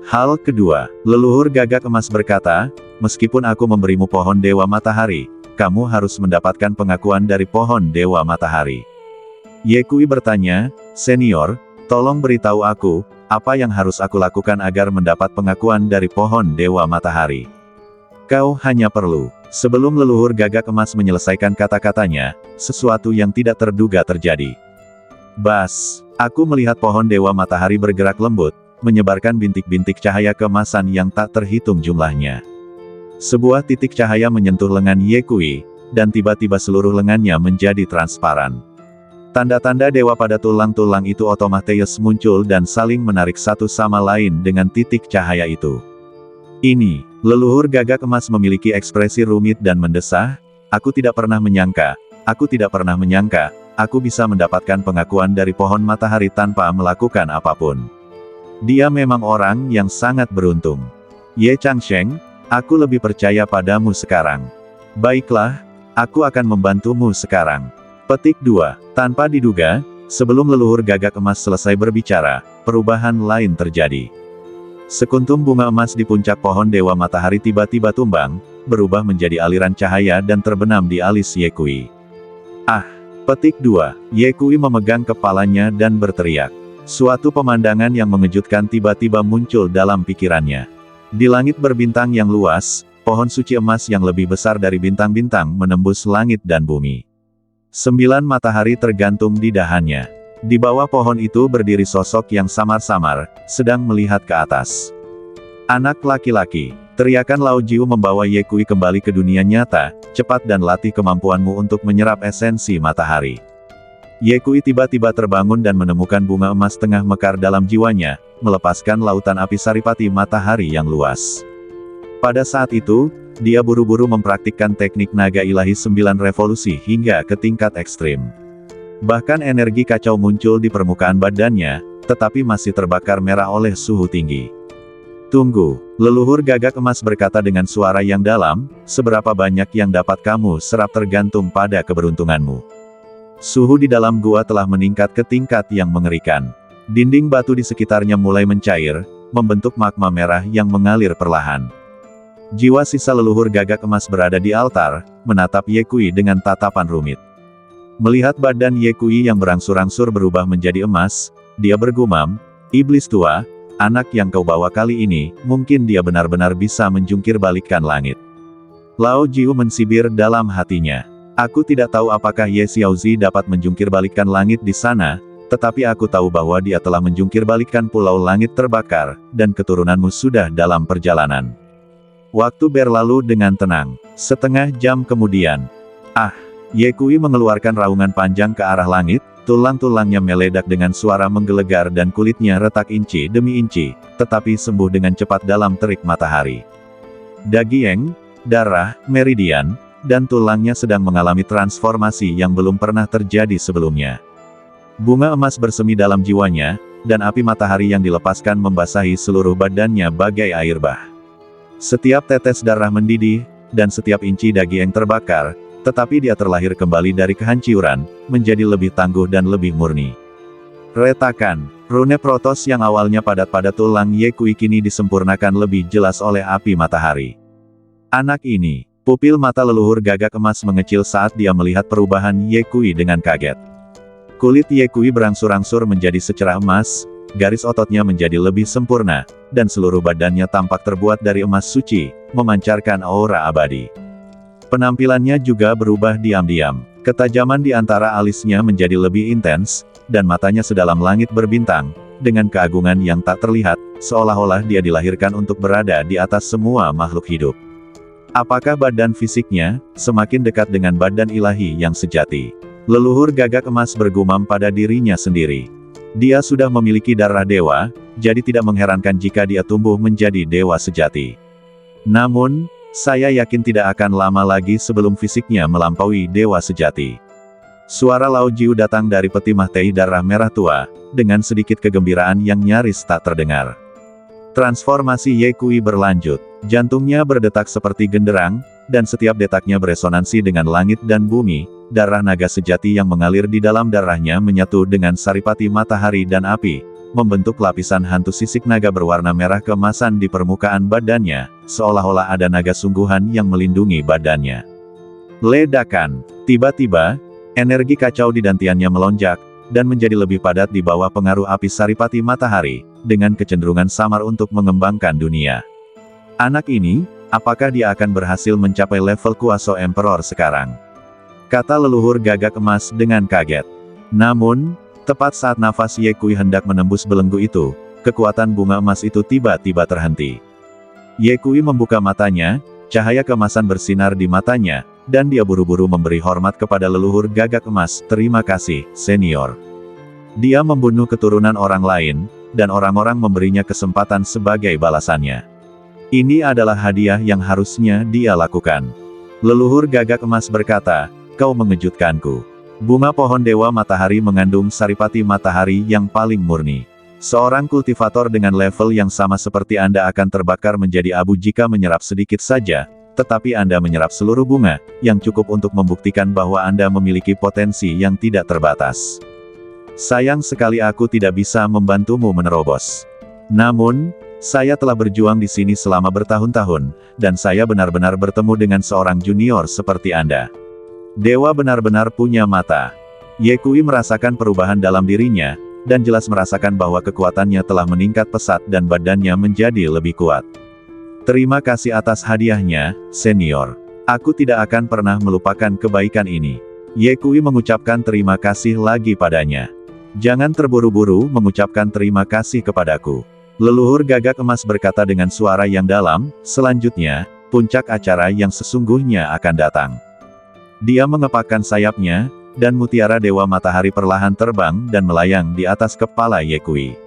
Hal kedua, leluhur Gagak Emas berkata, meskipun aku memberimu pohon Dewa Matahari, kamu harus mendapatkan pengakuan dari pohon Dewa Matahari. Ye Kui bertanya, Senior, tolong beritahu aku, apa yang harus aku lakukan agar mendapat pengakuan dari pohon Dewa Matahari? Kau hanya perlu. Sebelum leluhur Gagak Emas menyelesaikan kata-katanya, sesuatu yang tidak terduga terjadi. Bas, aku melihat pohon Dewa Matahari bergerak lembut, menyebarkan bintik-bintik cahaya keemasan yang tak terhitung jumlahnya. Sebuah titik cahaya menyentuh lengan Ye Kui, dan tiba-tiba seluruh lengannya menjadi transparan. Tanda-tanda dewa pada tulang-tulang itu otomatis muncul dan saling menarik satu sama lain dengan titik cahaya itu. Ini, leluhur Gagak Emas memiliki ekspresi rumit dan mendesah, aku tidak pernah menyangka, aku bisa mendapatkan pengakuan dari pohon matahari tanpa melakukan apapun. Dia memang orang yang sangat beruntung. Ye Changsheng, aku lebih percaya padamu sekarang. Baiklah, aku akan membantumu sekarang. Petik 2. Tanpa diduga, sebelum leluhur Gagak Emas selesai berbicara, perubahan lain terjadi. Sekuntum bunga emas di puncak pohon Dewa Matahari tiba-tiba tumbang, berubah menjadi aliran cahaya dan terbenam di alis Ye Kui. Ah! Petik 2. Ye Kui memegang kepalanya dan berteriak. Suatu pemandangan yang mengejutkan tiba-tiba muncul dalam pikirannya. Di langit berbintang yang luas, pohon suci emas yang lebih besar dari bintang-bintang menembus langit dan bumi. 9 matahari tergantung di dahannya. Di bawah pohon itu berdiri sosok yang samar-samar, sedang melihat ke atas. Anak laki-laki, teriakan Lao Jiu membawa Ye Kui kembali ke dunia nyata, cepat dan latih kemampuanmu untuk menyerap esensi matahari. Ye Kui tiba-tiba terbangun dan menemukan bunga emas tengah mekar dalam jiwanya, melepaskan lautan api saripati matahari yang luas. Pada saat itu, dia buru-buru mempraktikkan teknik naga ilahi 9 revolusi hingga ke tingkat ekstrim. Bahkan energi kacau muncul di permukaan badannya, tetapi masih terbakar merah oleh suhu tinggi. Tunggu, leluhur Gagak Emas berkata dengan suara yang dalam, seberapa banyak yang dapat kamu serap tergantung pada keberuntunganmu. Suhu di dalam gua telah meningkat ke tingkat yang mengerikan. Dinding batu di sekitarnya mulai mencair, membentuk magma merah yang mengalir perlahan. Jiwa sisa leluhur Gagak Emas berada di altar, menatap Ye Kui dengan tatapan rumit. Melihat badan Ye Kui yang berangsur-angsur berubah menjadi emas, dia bergumam, iblis tua, anak yang kau bawa kali ini, mungkin dia benar-benar bisa menjungkir balikkan langit. Lao Jiu mensibir dalam hatinya. Aku tidak tahu apakah Ye Xiaozi dapat menjungkir balikkan langit di sana, tetapi aku tahu bahwa dia telah menjungkir balikkan pulau langit terbakar, dan keturunanmu sudah dalam perjalanan. Waktu berlalu dengan tenang. Setengah jam kemudian. Ah! Ye Kui mengeluarkan raungan panjang ke arah langit, tulang-tulangnya meledak dengan suara menggelegar dan kulitnya retak inci demi inci, tetapi sembuh dengan cepat dalam terik matahari. Daging, darah, meridian, dan tulangnya sedang mengalami transformasi yang belum pernah terjadi sebelumnya. Bunga emas bersemi dalam jiwanya, dan api matahari yang dilepaskan membasahi seluruh badannya bagai air bah. Setiap tetes darah mendidih, dan setiap inci daging terbakar, tetapi dia terlahir kembali dari kehancuran, menjadi lebih tangguh dan lebih murni. Retakan, rune protos yang awalnya padat pada tulang Ye Kui kini disempurnakan lebih jelas oleh api matahari. Anak ini, pupil mata leluhur Gagak Emas mengecil saat dia melihat perubahan Ye Kui dengan kaget. Kulit Ye Kui berangsur-angsur menjadi secerah emas, garis ototnya menjadi lebih sempurna, dan seluruh badannya tampak terbuat dari emas suci, memancarkan aura abadi. Penampilannya juga berubah diam-diam. Ketajaman di antara alisnya menjadi lebih intens, dan matanya sedalam langit berbintang, dengan keagungan yang tak terlihat, seolah-olah dia dilahirkan untuk berada di atas semua makhluk hidup. Apakah badan fisiknya semakin dekat dengan badan ilahi yang sejati? Leluhur Gagak Emas bergumam pada dirinya sendiri. Dia sudah memiliki darah dewa, jadi tidak mengherankan jika dia tumbuh menjadi dewa sejati. Namun, saya yakin tidak akan lama lagi sebelum fisiknya melampaui dewa sejati. Suara Lao Jiu datang dari peti Mahtei darah merah tua, dengan sedikit kegembiraan yang nyaris tak terdengar. Transformasi Ye Kui berlanjut. Jantungnya berdetak seperti genderang, dan setiap detaknya beresonansi dengan langit dan bumi. Darah naga sejati yang mengalir di dalam darahnya menyatu dengan saripati matahari dan api, membentuk lapisan hantu sisik naga berwarna merah keemasan di permukaan badannya, seolah-olah ada naga sungguhan yang melindungi badannya. Ledakan. Tiba-tiba, energi kacau di dantiannya melonjak, dan menjadi lebih padat di bawah pengaruh api saripati matahari, dengan kecenderungan samar untuk mengembangkan dunia. Anak ini, apakah dia akan berhasil mencapai level kuasa Emperor sekarang? Kata leluhur gagak emas dengan kaget. Namun, tepat saat nafas Ye Kui hendak menembus belenggu itu, kekuatan bunga emas itu tiba-tiba terhenti. Ye Kui membuka matanya, cahaya keemasan bersinar di matanya, dan dia buru-buru memberi hormat kepada leluhur gagak emas. Terima kasih, senior. Dia membunuh keturunan orang lain, dan orang-orang memberinya kesempatan sebagai balasannya. Ini adalah hadiah yang harusnya dia lakukan. Leluhur gagak emas berkata, kau mengejutkanku. Bunga pohon Dewa Matahari mengandung saripati matahari yang paling murni. Seorang kultivator dengan level yang sama seperti Anda akan terbakar menjadi abu jika menyerap sedikit saja, tetapi Anda menyerap seluruh bunga, yang cukup untuk membuktikan bahwa Anda memiliki potensi yang tidak terbatas. Sayang sekali aku tidak bisa membantumu menerobos. Namun, saya telah berjuang di sini selama bertahun-tahun, dan saya benar-benar bertemu dengan seorang junior seperti Anda. Dewa benar-benar punya mata. Ye Kui merasakan perubahan dalam dirinya, dan jelas merasakan bahwa kekuatannya telah meningkat pesat dan badannya menjadi lebih kuat. Terima kasih atas hadiahnya, senior. Aku tidak akan pernah melupakan kebaikan ini. Ye Kui mengucapkan terima kasih lagi padanya. Jangan terburu-buru mengucapkan terima kasih kepadaku. Leluhur gagak emas berkata dengan suara yang dalam, selanjutnya, puncak acara yang sesungguhnya akan datang. Dia mengepakkan sayapnya, dan mutiara Dewa Matahari perlahan terbang dan melayang di atas kepala Ye Kui.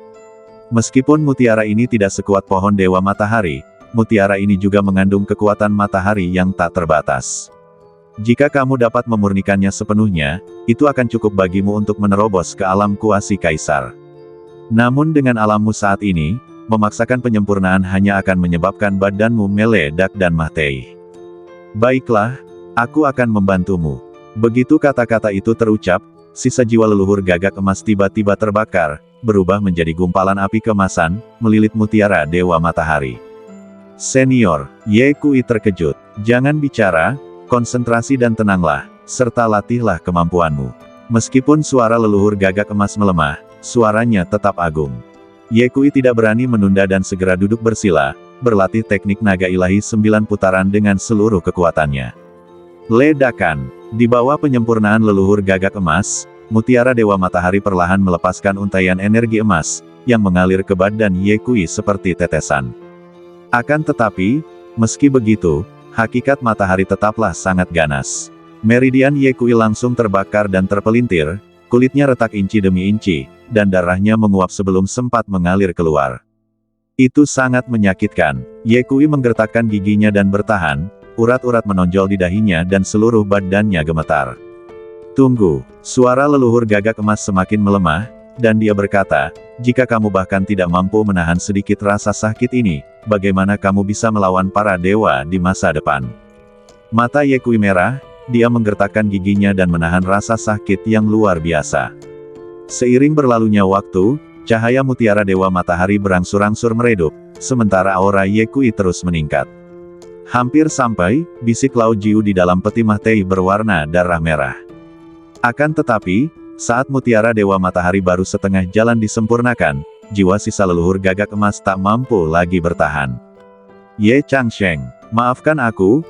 Meskipun mutiara ini tidak sekuat pohon Dewa Matahari, mutiara ini juga mengandung kekuatan matahari yang tak terbatas. Jika kamu dapat memurnikannya sepenuhnya, itu akan cukup bagimu untuk menerobos ke alam kuasi kaisar. Namun dengan alammu saat ini, memaksakan penyempurnaan hanya akan menyebabkan badanmu meledak dan mati. Baiklah, aku akan membantumu. Begitu kata-kata itu terucap, sisa jiwa leluhur gagak emas tiba-tiba terbakar, berubah menjadi gumpalan api keemasan, melilit mutiara Dewa Matahari. Senior, Ye Kui terkejut. Jangan bicara, konsentrasi dan tenanglah, serta latihlah kemampuanmu. Meskipun suara leluhur gagak emas melemah, suaranya tetap agung. Ye Kui tidak berani menunda dan segera duduk bersila, berlatih teknik naga ilahi 9 putaran dengan seluruh kekuatannya. Ledakan. Di bawah penyempurnaan leluhur gagak emas, mutiara Dewa Matahari perlahan melepaskan untaian energi emas, yang mengalir ke badan Ye Kui seperti tetesan. Akan tetapi, meski begitu, hakikat matahari tetaplah sangat ganas. Meridian Ye Kui langsung terbakar dan terpelintir, kulitnya retak inci demi inci, dan darahnya menguap sebelum sempat mengalir keluar. Itu sangat menyakitkan. Ye Kui menggertakkan giginya dan bertahan, urat-urat menonjol di dahinya dan seluruh badannya gemetar. Tunggu, suara leluhur gagak emas semakin melemah, dan dia berkata, jika kamu bahkan tidak mampu menahan sedikit rasa sakit ini, bagaimana kamu bisa melawan para dewa di masa depan? Mata Ye Kui merah, dia menggertakkan giginya dan menahan rasa sakit yang luar biasa. Seiring berlalunya waktu, cahaya mutiara Dewa Matahari berangsur-angsur meredup, sementara aura Ye Kui terus meningkat. Hampir sampai, bisik Lao Jiu di dalam peti Mahtei berwarna darah merah. Akan tetapi, saat mutiara Dewa Matahari baru setengah jalan disempurnakan, jiwa sisa leluhur gagak emas tak mampu lagi bertahan. Ye Changsheng, maafkan aku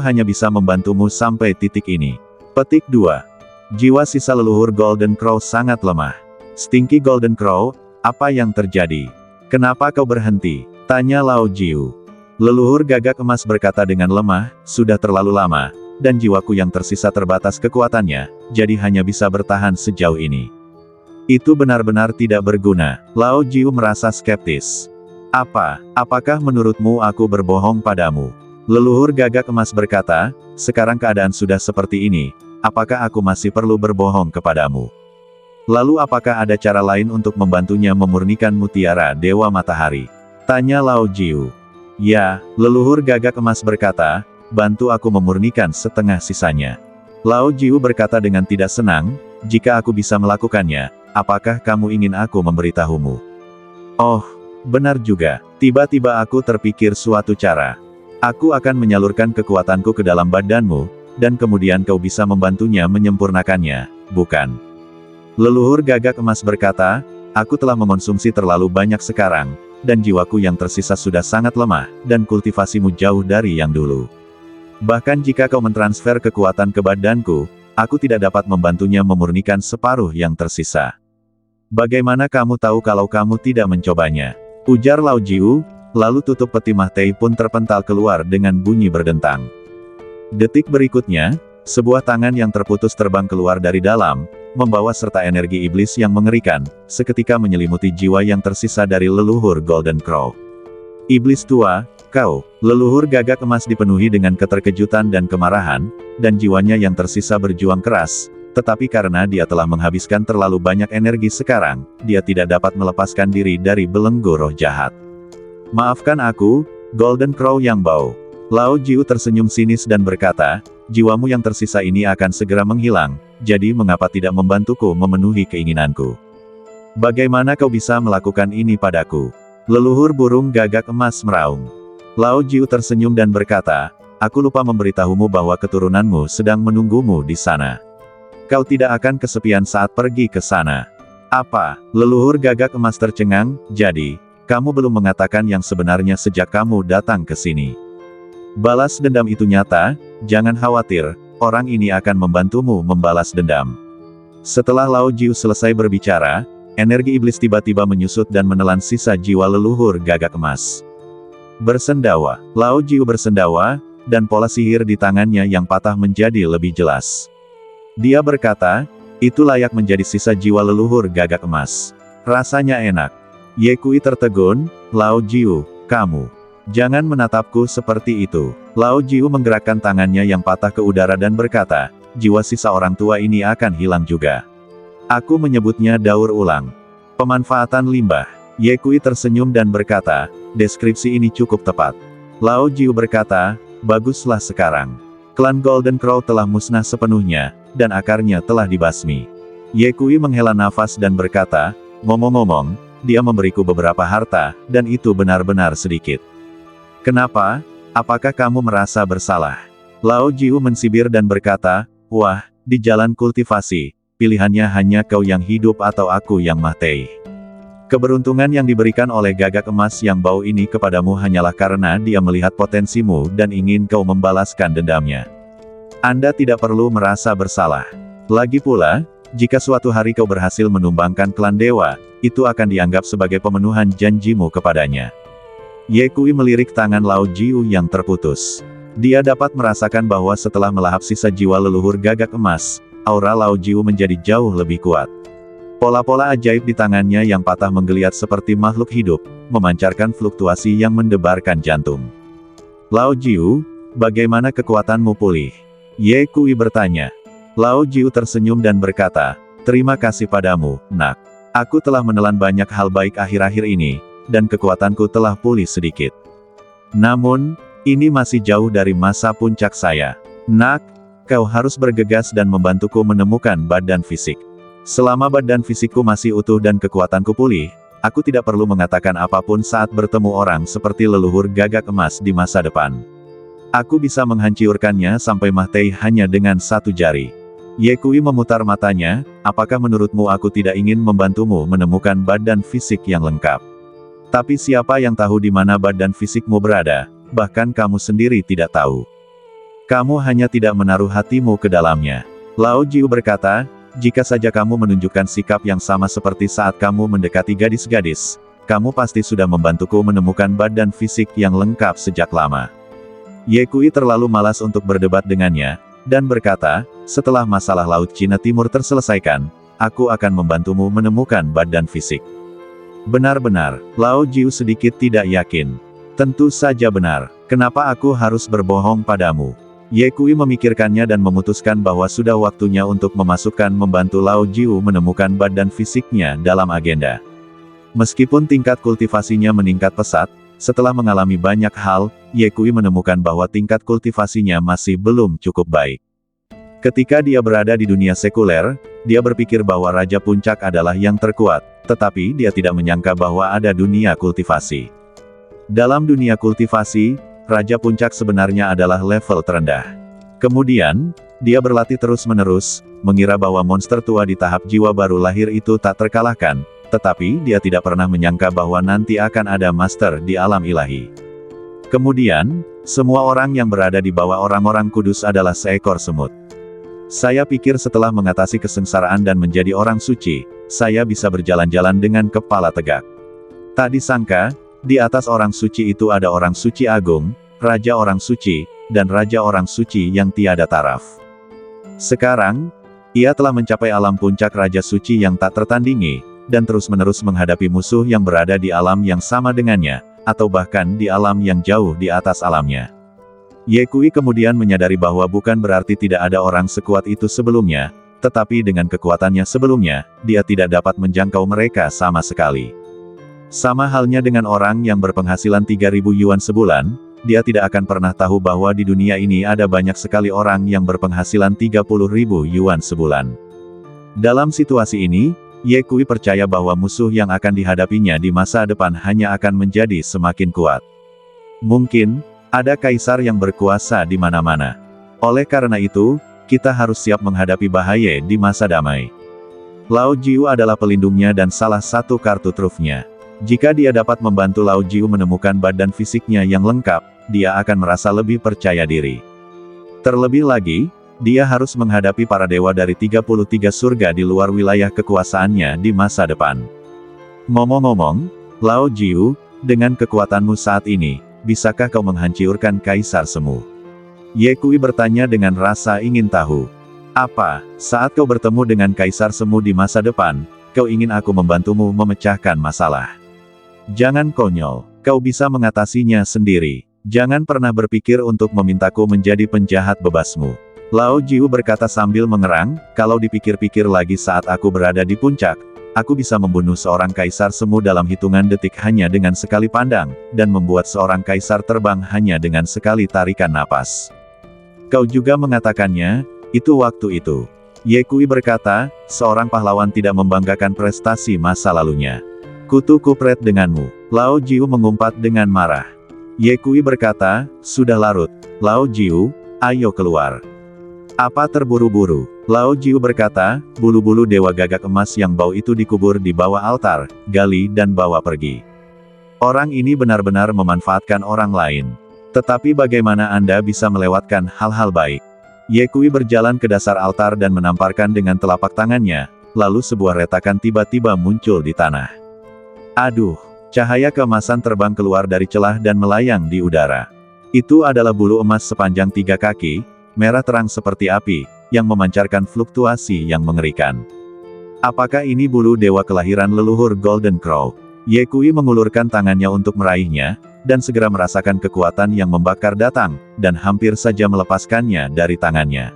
hanya bisa membantumu sampai titik ini. Petik 2. Jiwa sisa leluhur Golden Crow sangat lemah. Stinky Golden Crow, apa yang terjadi? Kenapa kau berhenti? Tanya Lao Jiu. Leluhur gagak emas berkata dengan lemah, sudah terlalu lama, dan jiwaku yang tersisa terbatas kekuatannya, jadi hanya bisa bertahan sejauh ini. Itu benar-benar tidak berguna. Lao Jiu merasa skeptis. Apakah menurutmu aku berbohong padamu? Leluhur gagak emas berkata, sekarang keadaan sudah seperti ini, apakah aku masih perlu berbohong kepadamu? Lalu apakah ada cara lain untuk membantunya memurnikan mutiara Dewa Matahari? Tanya Lao Jiu. Ya, leluhur gagak emas berkata, bantu aku memurnikan setengah sisanya. Lao Jiu berkata dengan tidak senang, jika aku bisa melakukannya, apakah kamu ingin aku memberitahumu? Oh, benar juga. Tiba-tiba aku terpikir suatu cara. Aku akan menyalurkan kekuatanku ke dalam badanmu, dan kemudian kau bisa membantunya menyempurnakannya, bukan? Leluhur gagak emas berkata, aku telah mengonsumsi terlalu banyak sekarang, dan jiwaku yang tersisa sudah sangat lemah, dan kultivasimu jauh dari yang dulu. Bahkan jika kau mentransfer kekuatan ke badanku, aku tidak dapat membantunya memurnikan separuh yang tersisa. Bagaimana kamu tahu kalau kamu tidak mencobanya? Ujar Lao Jiu, lalu tutup peti mah teh pun terpental keluar dengan bunyi berdentang. Detik berikutnya, sebuah tangan yang terputus terbang keluar dari dalam, membawa serta energi iblis yang mengerikan, seketika menyelimuti jiwa yang tersisa dari leluhur Golden Crow. Iblis tua, kau, leluhur gagak emas dipenuhi dengan keterkejutan dan kemarahan, dan jiwanya yang tersisa berjuang keras, tetapi karena dia telah menghabiskan terlalu banyak energi sekarang, dia tidak dapat melepaskan diri dari belenggu roh jahat. Maafkan aku, Golden Crow yang bau. Lao Jiu tersenyum sinis dan berkata, jiwamu yang tersisa ini akan segera menghilang, jadi mengapa tidak membantuku memenuhi keinginanku? Bagaimana kau bisa melakukan ini padaku? Leluhur burung gagak emas meraung. Lao Jiu tersenyum dan berkata, aku lupa memberitahumu bahwa keturunanmu sedang menunggumu di sana. Kau tidak akan kesepian saat pergi ke sana. Apa? Leluhur gagak emas tercengang, jadi, kamu belum mengatakan yang sebenarnya sejak kamu datang ke sini. Balas dendam itu nyata, jangan khawatir, orang ini akan membantumu membalas dendam. Setelah Lao Jiu selesai berbicara, energi iblis tiba-tiba menyusut dan menelan sisa jiwa leluhur gagak emas. Bersendawa. Lao Jiu bersendawa, dan pola sihir di tangannya yang patah menjadi lebih jelas. Dia berkata, itu layak menjadi sisa jiwa leluhur gagak emas. Rasanya enak. Ye Kui tertegun, Lao Jiu, kamu. Jangan menatapku seperti itu. Lao Jiu menggerakkan tangannya yang patah ke udara dan berkata, jiwa sisa orang tua ini akan hilang juga. Aku menyebutnya daur ulang. Pemanfaatan limbah. Ye Kui tersenyum dan berkata, deskripsi ini cukup tepat. Lao Jiu berkata, baguslah sekarang. Klan Golden Crow telah musnah sepenuhnya, dan akarnya telah dibasmi. Ye Kui menghela nafas dan berkata, ngomong-ngomong, dia memberiku beberapa harta, dan itu benar-benar sedikit. Kenapa? Apakah kamu merasa bersalah? Lao Jiu mensibir dan berkata, wah, di jalan kultivasi, pilihannya hanya kau yang hidup atau aku yang mati. Keberuntungan yang diberikan oleh gagak emas yang bau ini kepadamu hanyalah karena dia melihat potensimu dan ingin kau membalaskan dendamnya. Anda tidak perlu merasa bersalah. Lagi pula, jika suatu hari kau berhasil menumbangkan klan dewa, itu akan dianggap sebagai pemenuhan janjimu kepadanya. Ye Kui melirik tangan Lao Jiu yang terputus. Dia dapat merasakan bahwa setelah melahap sisa jiwa leluhur gagak emas, aura Lao Jiu menjadi jauh lebih kuat. Pola-pola ajaib di tangannya yang patah menggeliat seperti makhluk hidup, memancarkan fluktuasi yang mendebarkan jantung. Lao Jiu, bagaimana kekuatanmu pulih? Ye Kui bertanya. Lao Jiu tersenyum dan berkata, terima kasih padamu, nak. Aku telah menelan banyak hal baik akhir-akhir ini, dan kekuatanku telah pulih sedikit. Namun, ini masih jauh dari masa puncak saya. Nak, kau harus bergegas dan membantuku menemukan badan fisik. Selama badan fisikku masih utuh dan kekuatanku pulih, aku tidak perlu mengatakan apapun saat bertemu orang seperti leluhur gagak emas di masa depan. Aku bisa menghancurkannya sampai mati hanya dengan satu jari. Ye Kui memutar matanya, apakah menurutmu aku tidak ingin membantumu menemukan badan fisik yang lengkap? Tapi siapa yang tahu di mana badan fisikmu berada, bahkan kamu sendiri tidak tahu. Kamu hanya tidak menaruh hatimu ke dalamnya. Lao Jiu berkata, jika saja kamu menunjukkan sikap yang sama seperti saat kamu mendekati gadis-gadis, kamu pasti sudah membantuku menemukan badan fisik yang lengkap sejak lama. Ye Kui terlalu malas untuk berdebat dengannya, dan berkata, setelah masalah Laut Cina Timur terselesaikan, aku akan membantumu menemukan badan fisik. Benar-benar, Lao Jiu sedikit tidak yakin. Tentu saja benar, kenapa aku harus berbohong padamu? Ye Kui memikirkannya dan memutuskan bahwa sudah waktunya untuk membantu Lao Jiu menemukan badan fisiknya dalam agenda. Meskipun tingkat kultivasinya meningkat pesat, setelah mengalami banyak hal, Ye Kui menemukan bahwa tingkat kultivasinya masih belum cukup baik. Ketika dia berada di dunia sekuler, dia berpikir bahwa Raja Puncak adalah yang terkuat, tetapi dia tidak menyangka bahwa ada dunia kultivasi. Dalam dunia kultivasi, Raja Puncak sebenarnya adalah level terendah. Kemudian, dia berlatih terus-menerus, mengira bahwa monster tua di tahap jiwa baru lahir itu tak terkalahkan, tetapi dia tidak pernah menyangka bahwa nanti akan ada master di alam ilahi. Kemudian, semua orang yang berada di bawah orang-orang kudus adalah seekor semut. Saya pikir setelah mengatasi kesengsaraan dan menjadi orang suci, saya bisa berjalan-jalan dengan kepala tegak. Tak disangka, di atas orang suci itu ada orang suci agung, raja orang suci, dan raja orang suci yang tiada taraf. Sekarang, ia telah mencapai alam puncak raja suci yang tak tertandingi, dan terus-menerus menghadapi musuh yang berada di alam yang sama dengannya, atau bahkan di alam yang jauh di atas alamnya. Ye Kui kemudian menyadari bahwa bukan berarti tidak ada orang sekuat itu sebelumnya, tetapi dengan kekuatannya sebelumnya, dia tidak dapat menjangkau mereka sama sekali. Sama halnya dengan orang yang berpenghasilan 3.000 yuan sebulan, dia tidak akan pernah tahu bahwa di dunia ini ada banyak sekali orang yang berpenghasilan 30.000 yuan sebulan. Dalam situasi ini, Ye Kui percaya bahwa musuh yang akan dihadapinya di masa depan hanya akan menjadi semakin kuat. Mungkin, ada kaisar yang berkuasa di mana-mana. Oleh karena itu, kita harus siap menghadapi bahaya di masa damai. Lao Jiu adalah pelindungnya dan salah satu kartu trufnya. Jika dia dapat membantu Lao Jiu menemukan badan fisiknya yang lengkap, dia akan merasa lebih percaya diri. Terlebih lagi, dia harus menghadapi para dewa dari 33 surga di luar wilayah kekuasaannya di masa depan. Ngomong-ngomong, Lao Jiu, dengan kekuatanmu saat ini, bisakah kau menghancurkan Kaisar Semu? Ye Kui bertanya dengan rasa ingin tahu. Apa, saat kau bertemu dengan Kaisar Semu di masa depan, kau ingin aku membantumu memecahkan masalah? Jangan konyol, kau bisa mengatasinya sendiri. Jangan pernah berpikir untuk memintaku menjadi penjahat bebasmu. Lao Jiu berkata sambil mengerang, kalau dipikir-pikir lagi saat aku berada di puncak, aku bisa membunuh seorang kaisar semu dalam hitungan detik hanya dengan sekali pandang, dan membuat seorang kaisar terbang hanya dengan sekali tarikan napas. Kau juga mengatakannya, itu waktu itu. Ye Kui berkata, seorang pahlawan tidak membanggakan prestasi masa lalunya. Kutu kupret denganmu. Lao Jiu mengumpat dengan marah. Ye Kui berkata, sudah larut. Lao Jiu, ayo keluar. Apa terburu-buru? Lao Jiu berkata, bulu-bulu dewa gagak emas yang bau itu dikubur di bawah altar, gali dan bawa pergi. Orang ini benar-benar memanfaatkan orang lain. Tetapi bagaimana Anda bisa melewatkan hal-hal baik? Ye Kui berjalan ke dasar altar dan menamparkan dengan telapak tangannya, lalu sebuah retakan tiba-tiba muncul di tanah. Aduh, cahaya keemasan terbang keluar dari celah dan melayang di udara. Itu adalah bulu emas sepanjang 3 kaki, merah terang seperti api, yang memancarkan fluktuasi yang mengerikan. Apakah ini bulu dewa kelahiran leluhur Golden Crow? Ye Kui mengulurkan tangannya untuk meraihnya, dan segera merasakan kekuatan yang membakar datang, dan hampir saja melepaskannya dari tangannya.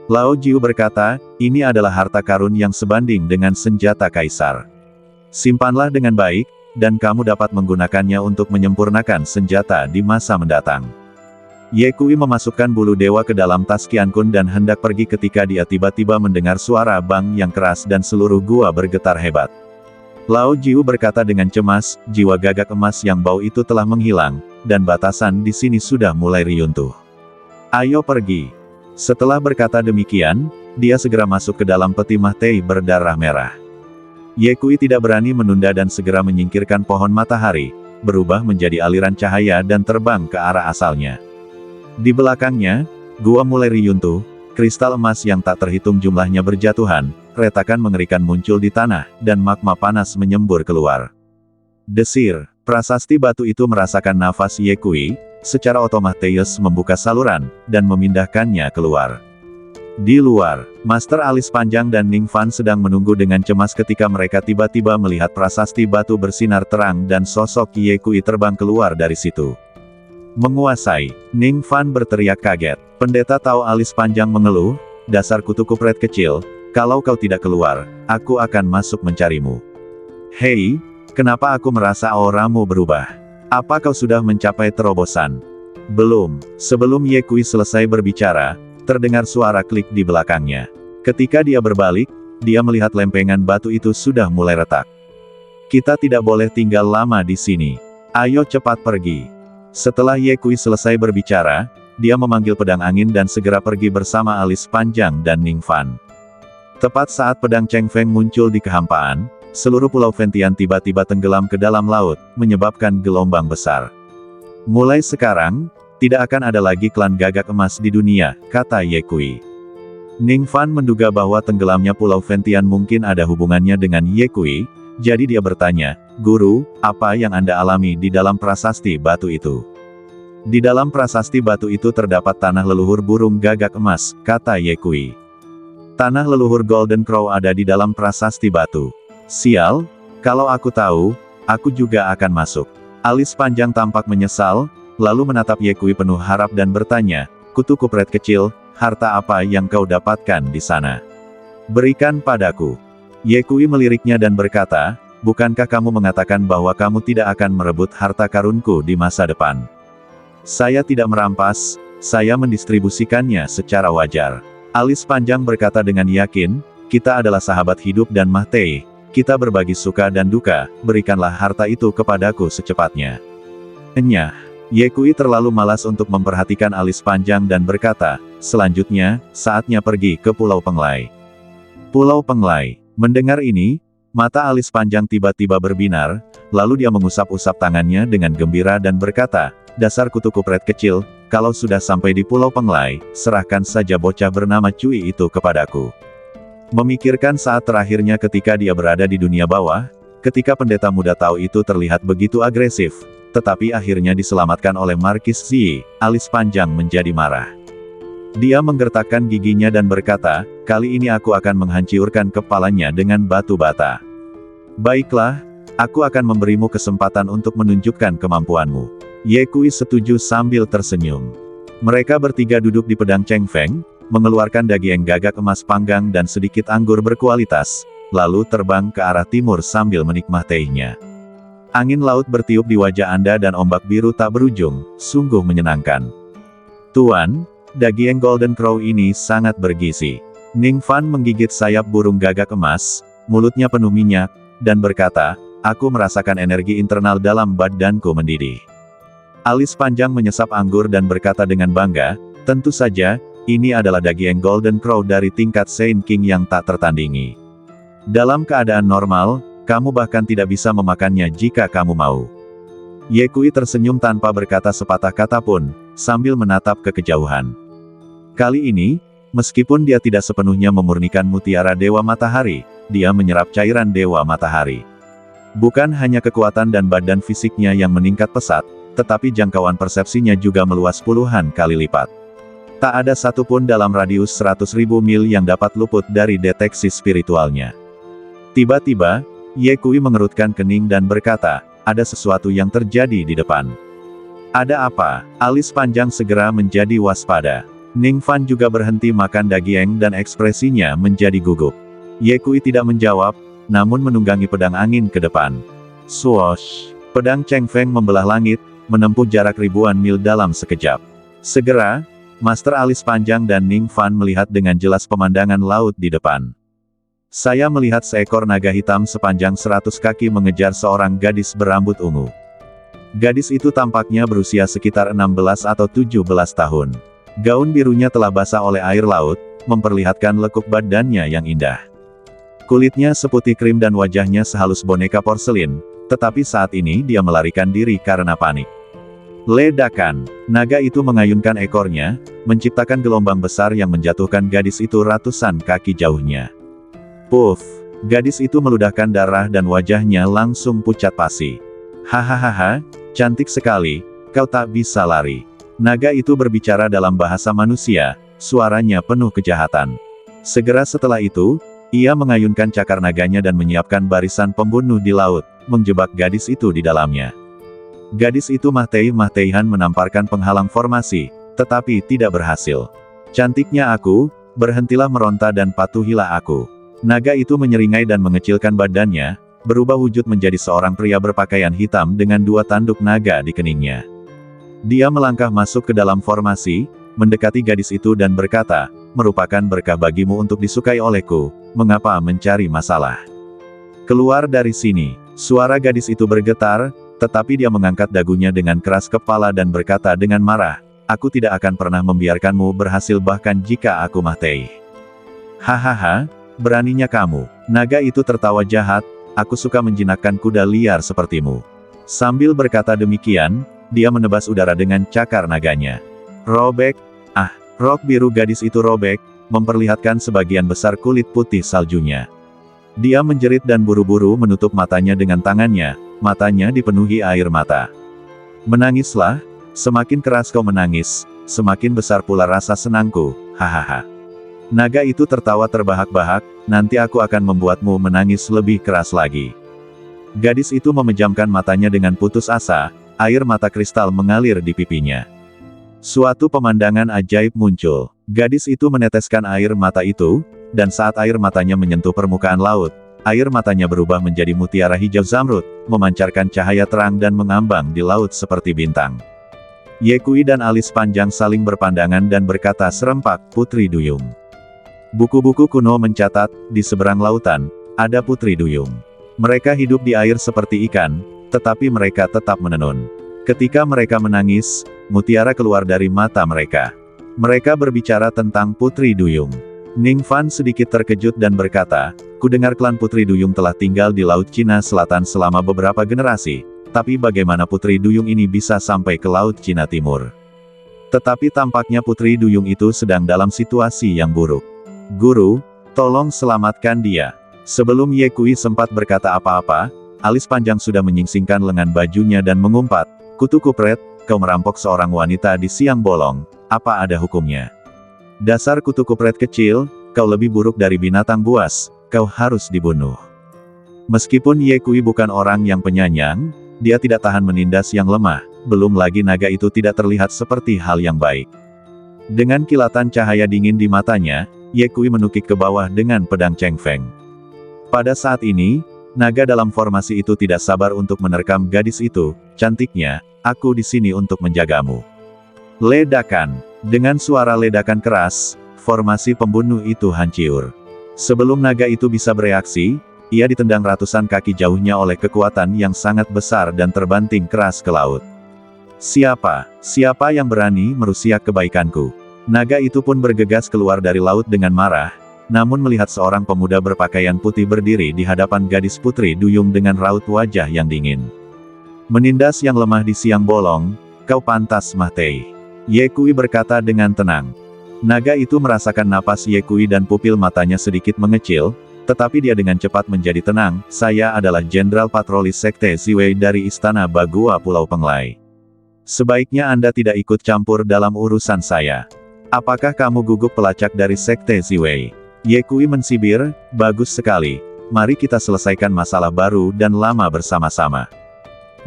Lao Jiu berkata, ini adalah harta karun yang sebanding dengan senjata kaisar. Simpanlah dengan baik, dan kamu dapat menggunakannya untuk menyempurnakan senjata di masa mendatang. Ye Kui memasukkan bulu dewa ke dalam tas Qiankun dan hendak pergi ketika dia tiba-tiba mendengar suara bang yang keras dan seluruh gua bergetar hebat. Lao Jiu berkata dengan cemas, jiwa gagak emas yang bau itu telah menghilang, dan batasan di sini sudah mulai riyuntuh. Ayo pergi. Setelah berkata demikian, dia segera masuk ke dalam peti Mahtei berdarah merah. Ye Kui tidak berani menunda dan segera menyingkirkan pohon matahari, berubah menjadi aliran cahaya dan terbang ke arah asalnya. Di belakangnya, gua mulai riyuntuh, kristal emas yang tak terhitung jumlahnya berjatuhan, retakan mengerikan muncul di tanah, dan magma panas menyembur keluar. Desir, prasasti batu itu merasakan nafas Ye Kui, secara otomatis membuka saluran, dan memindahkannya keluar. Di luar, Master Alis Panjang dan Ning Fan sedang menunggu dengan cemas ketika mereka tiba-tiba melihat prasasti batu bersinar terang dan sosok Ye Kui terbang keluar dari situ. Menguasai. Ning Fan berteriak kaget. Pendeta tahu alis panjang mengeluh, dasar kutu kupret kecil, kalau kau tidak keluar, aku akan masuk mencarimu. Hei, kenapa aku merasa auramu berubah? Apa kau sudah mencapai terobosan? Belum. Sebelum Ye Kui selesai berbicara, terdengar suara klik di belakangnya. Ketika dia berbalik, dia melihat lempengan batu itu sudah mulai retak. Kita tidak boleh tinggal lama di sini. Ayo cepat pergi. Setelah Ye Kui selesai berbicara, dia memanggil pedang angin dan segera pergi bersama alis panjang dan Ning Fan. Tepat saat pedang Cheng Feng muncul di kehampaan, seluruh pulau Ventian tiba-tiba tenggelam ke dalam laut, menyebabkan gelombang besar. Mulai sekarang, tidak akan ada lagi klan gagak emas di dunia, kata Ye Kui. Ning Fan menduga bahwa tenggelamnya pulau Ventian mungkin ada hubungannya dengan Ye Kui, jadi dia bertanya, "Guru, apa yang Anda alami di dalam prasasti batu itu?" Di dalam prasasti batu itu terdapat tanah leluhur burung gagak emas, kata Ye Kui. Tanah leluhur Golden Crow ada di dalam prasasti batu. Sial, kalau aku tahu, aku juga akan masuk. Alis panjang tampak menyesal, lalu menatap Ye Kui penuh harap dan bertanya, "Kutu kupret kecil, harta apa yang kau dapatkan di sana? Berikan padaku." Ye Kui meliriknya dan berkata, "Bukankah kamu mengatakan bahwa kamu tidak akan merebut harta karunku di masa depan? Saya tidak merampas, saya mendistribusikannya secara wajar." Alis panjang berkata dengan yakin, "Kita adalah sahabat hidup dan Mahtei, kita berbagi suka dan duka, berikanlah harta itu kepadaku secepatnya." Enyah. Ye Kui terlalu malas untuk memperhatikan alis panjang dan berkata, "Selanjutnya, saatnya pergi ke Pulau Penglai." Pulau Penglai. Mendengar ini, mata alis panjang tiba-tiba berbinar, lalu dia mengusap-usap tangannya dengan gembira dan berkata, "Dasar kutu kupret kecil, kalau sudah sampai di Pulau Penglai, serahkan saja bocah bernama Cui itu kepadaku." Memikirkan saat terakhirnya ketika dia berada di dunia bawah, ketika pendeta muda Tao itu terlihat begitu agresif, tetapi akhirnya diselamatkan oleh Markis Zi, alis panjang menjadi marah. Dia menggertakkan giginya dan berkata, "Kali ini aku akan menghancurkan kepalanya dengan batu bata." "Baiklah, aku akan memberimu kesempatan untuk menunjukkan kemampuanmu." Ye Kui setuju sambil tersenyum. Mereka bertiga duduk di pedang Cheng Feng, mengeluarkan daging gagak emas panggang dan sedikit anggur berkualitas, lalu terbang ke arah timur sambil menikmatinya. Angin laut bertiup di wajah Anda dan ombak biru tak berujung, sungguh menyenangkan. "Tuan, daging Golden Crow ini sangat bergizi." Ning Fan menggigit sayap burung gagak emas, mulutnya penuh minyak, dan berkata, "Aku merasakan energi internal dalam badanku mendidih." Alis panjang menyesap anggur dan berkata dengan bangga, "Tentu saja, ini adalah daging Golden Crow dari tingkat Saint King yang tak tertandingi. Dalam keadaan normal, kamu bahkan tidak bisa memakannya jika kamu mau." Ye Kui tersenyum tanpa berkata sepatah kata pun, sambil menatap ke kejauhan. Kali ini, meskipun dia tidak sepenuhnya memurnikan mutiara Dewa Matahari, dia menyerap cairan Dewa Matahari. Bukan hanya kekuatan dan badan fisiknya yang meningkat pesat, tetapi jangkauan persepsinya juga meluas puluhan kali lipat. Tak ada satupun dalam radius 100.000 mil yang dapat luput dari deteksi spiritualnya. Tiba-tiba, Ye Kui mengerutkan kening dan berkata, "Ada sesuatu yang terjadi di depan." "Ada apa?" Alis panjang segera menjadi waspada. Ning Fan juga berhenti makan daging dan ekspresinya menjadi gugup. Ye Kui tidak menjawab, namun menunggangi pedang angin ke depan. Swoosh! Pedang Cheng Feng membelah langit, menempuh jarak ribuan mil dalam sekejap. Segera, Master Alis Panjang dan Ning Fan melihat dengan jelas pemandangan laut di depan. "Saya melihat seekor naga hitam sepanjang 100 kaki mengejar seorang gadis berambut ungu. Gadis itu tampaknya berusia sekitar 16 atau 17 tahun. Gaun birunya telah basah oleh air laut, memperlihatkan lekuk badannya yang indah. Kulitnya seputih krim dan wajahnya sehalus boneka porselin, tetapi saat ini dia melarikan diri karena panik." Ledakan. Naga itu mengayunkan ekornya, menciptakan gelombang besar yang menjatuhkan gadis itu ratusan kaki jauhnya. Puff! Gadis itu meludahkan darah dan wajahnya langsung pucat pasi. "Hahaha, cantik sekali, kau tak bisa lari." Naga itu berbicara dalam bahasa manusia, suaranya penuh kejahatan. Segera setelah itu, ia mengayunkan cakar naganya dan menyiapkan barisan pembunuh di laut, menjebak gadis itu di dalamnya. Gadis itu Mahtei-Mahteihan menamparkan penghalang formasi, tetapi tidak berhasil. Cantiknya aku, berhentilah meronta dan patuhilah aku. Naga itu menyeringai dan mengecilkan badannya, berubah wujud menjadi seorang pria berpakaian hitam dengan 2 tanduk naga di keningnya. Dia melangkah masuk ke dalam formasi, mendekati gadis itu dan berkata, merupakan berkah bagimu untuk disukai olehku, mengapa mencari masalah? Keluar dari sini. Suara gadis itu bergetar, tetapi dia mengangkat dagunya dengan keras kepala dan berkata dengan marah, aku tidak akan pernah membiarkanmu berhasil bahkan jika aku Mahtei. Hahaha, beraninya kamu. Naga itu tertawa jahat, aku suka menjinakkan kuda liar sepertimu. Sambil berkata demikian, dia menebas udara dengan cakar naganya. Robek, rok biru gadis itu robek, memperlihatkan sebagian besar kulit putih saljunya. Dia menjerit dan buru-buru menutup matanya dengan tangannya, matanya dipenuhi air mata. Menangislah, semakin keras kau menangis, semakin besar pula rasa senangku, hahaha. Naga itu tertawa terbahak-bahak, nanti aku akan membuatmu menangis lebih keras lagi. Gadis itu memejamkan matanya dengan putus asa, air mata kristal mengalir di pipinya. Suatu pemandangan ajaib muncul. Gadis itu meneteskan air mata itu, dan saat air matanya menyentuh permukaan laut, air matanya berubah menjadi mutiara hijau zamrud, memancarkan cahaya terang dan mengambang di laut seperti bintang. Ye Kui dan alis panjang saling berpandangan dan berkata serempak, Putri Duyung. Buku-buku kuno mencatat, di seberang lautan, ada Putri Duyung. Mereka hidup di air seperti ikan, tetapi mereka tetap menenun. Ketika mereka menangis, mutiara keluar dari mata mereka. Mereka berbicara tentang Putri Duyung. Ning Fan sedikit terkejut dan berkata, kudengar klan Putri Duyung telah tinggal di Laut Cina Selatan selama beberapa generasi, tapi bagaimana Putri Duyung ini bisa sampai ke Laut Cina Timur? Tetapi tampaknya Putri Duyung itu sedang dalam situasi yang buruk. Guru, tolong selamatkan dia. Sebelum Ye Kui sempat berkata apa-apa, alis panjang sudah menyingsingkan lengan bajunya dan mengumpat, kutu kupret, kau merampok seorang wanita di siang bolong, apa ada hukumnya? Dasar kutu kupret kecil, kau lebih buruk dari binatang buas, kau harus dibunuh. Meskipun Ye Kui bukan orang yang penyayang, dia tidak tahan menindas yang lemah, belum lagi naga itu tidak terlihat seperti hal yang baik. Dengan kilatan cahaya dingin di matanya, Ye Kui menukik ke bawah dengan pedang Cheng Feng. Pada saat ini, naga dalam formasi itu tidak sabar untuk menerkam gadis itu, cantiknya, aku di sini untuk menjagamu. Ledakan. Dengan suara ledakan keras, formasi pembunuh itu hancur. Sebelum naga itu bisa bereaksi, ia ditendang ratusan kaki jauhnya oleh kekuatan yang sangat besar dan terbanting keras ke laut. Siapa yang berani merusak kebaikanku? Naga itu pun bergegas keluar dari laut dengan marah, namun melihat seorang pemuda berpakaian putih berdiri di hadapan gadis Putri Duyung dengan raut wajah yang dingin. Menindas yang lemah di siang bolong, kau pantas Mahtei. Ye Kui berkata dengan tenang. Naga itu merasakan napas Ye Kui dan pupil matanya sedikit mengecil, tetapi dia dengan cepat menjadi tenang, saya adalah Jenderal Patroli Sekte Ziwei dari Istana Bagua Pulau Penglai. Sebaiknya Anda tidak ikut campur dalam urusan saya. Apakah kamu gugup pelacak dari Sekte Ziwei? Ye Kui mensibir, bagus sekali, mari kita selesaikan masalah baru dan lama bersama-sama.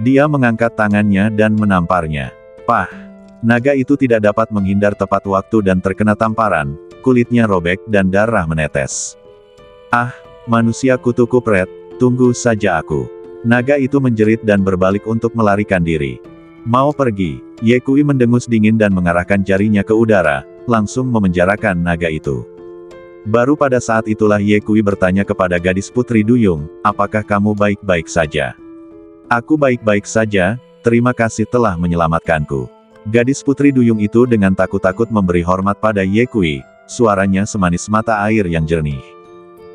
Dia mengangkat tangannya dan menamparnya. Pah! Naga itu tidak dapat menghindar tepat waktu dan terkena tamparan, kulitnya robek dan darah menetes. Ah, manusia kutu kupret, tunggu saja aku. Naga itu menjerit dan berbalik untuk melarikan diri. Mau pergi, Ye Kui mendengus dingin dan mengarahkan jarinya ke udara, langsung memenjarakan naga itu. Baru pada saat itulah Ye Kui bertanya kepada gadis Putri Duyung, apakah kamu baik-baik saja? Aku baik-baik saja, terima kasih telah menyelamatkanku. Gadis Putri Duyung itu dengan takut-takut memberi hormat pada Ye Kui, suaranya semanis mata air yang jernih.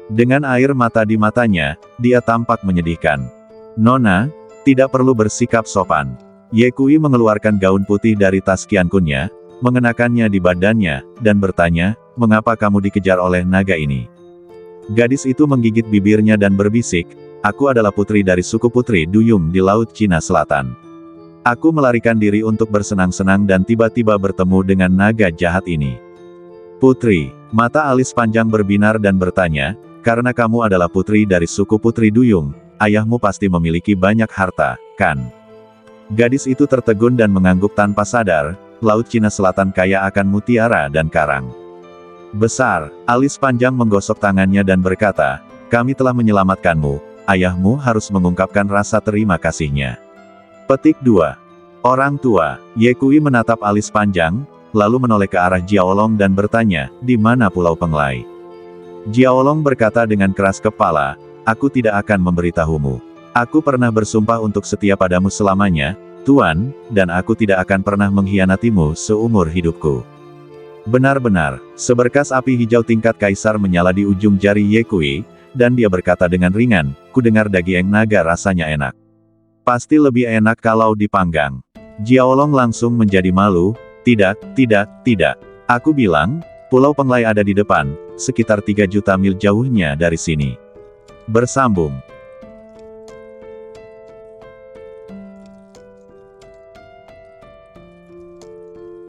Dengan air mata di matanya, dia tampak menyedihkan. Nona, tidak perlu bersikap sopan. Ye Kui mengeluarkan gaun putih dari tas qiankunnya, mengenakannya di badannya, dan bertanya, mengapa kamu dikejar oleh naga ini? Gadis itu menggigit bibirnya dan berbisik, aku adalah putri dari suku Putri Duyung di Laut Cina Selatan. Aku melarikan diri untuk bersenang-senang dan tiba-tiba bertemu dengan naga jahat ini. Putri, mata alis panjang berbinar dan bertanya, karena kamu adalah putri dari suku Putri Duyung, ayahmu pasti memiliki banyak harta, kan? Gadis itu tertegun dan mengangguk tanpa sadar, Laut Cina Selatan kaya akan mutiara dan karang. Besar, alis panjang menggosok tangannya dan berkata, kami telah menyelamatkanmu, ayahmu harus mengungkapkan rasa terima kasihnya. Petik 2. Orang tua, Ye Kui menatap alis panjang, lalu menoleh ke arah Jiaolong dan bertanya, di mana Pulau Penglai? Jiaolong berkata dengan keras kepala, aku tidak akan memberitahumu. Aku pernah bersumpah untuk setia padamu selamanya, Tuan, dan aku tidak akan pernah mengkhianatimu seumur hidupku. Benar-benar, seberkas api hijau tingkat kaisar menyala di ujung jari Ye Kui, dan dia berkata dengan ringan, ku dengar daging naga rasanya enak. Pasti lebih enak kalau dipanggang. Jiaolong langsung menjadi malu, tidak. Aku bilang, Pulau Penglai ada di depan, sekitar 3 juta mil jauhnya dari sini. Bersambung.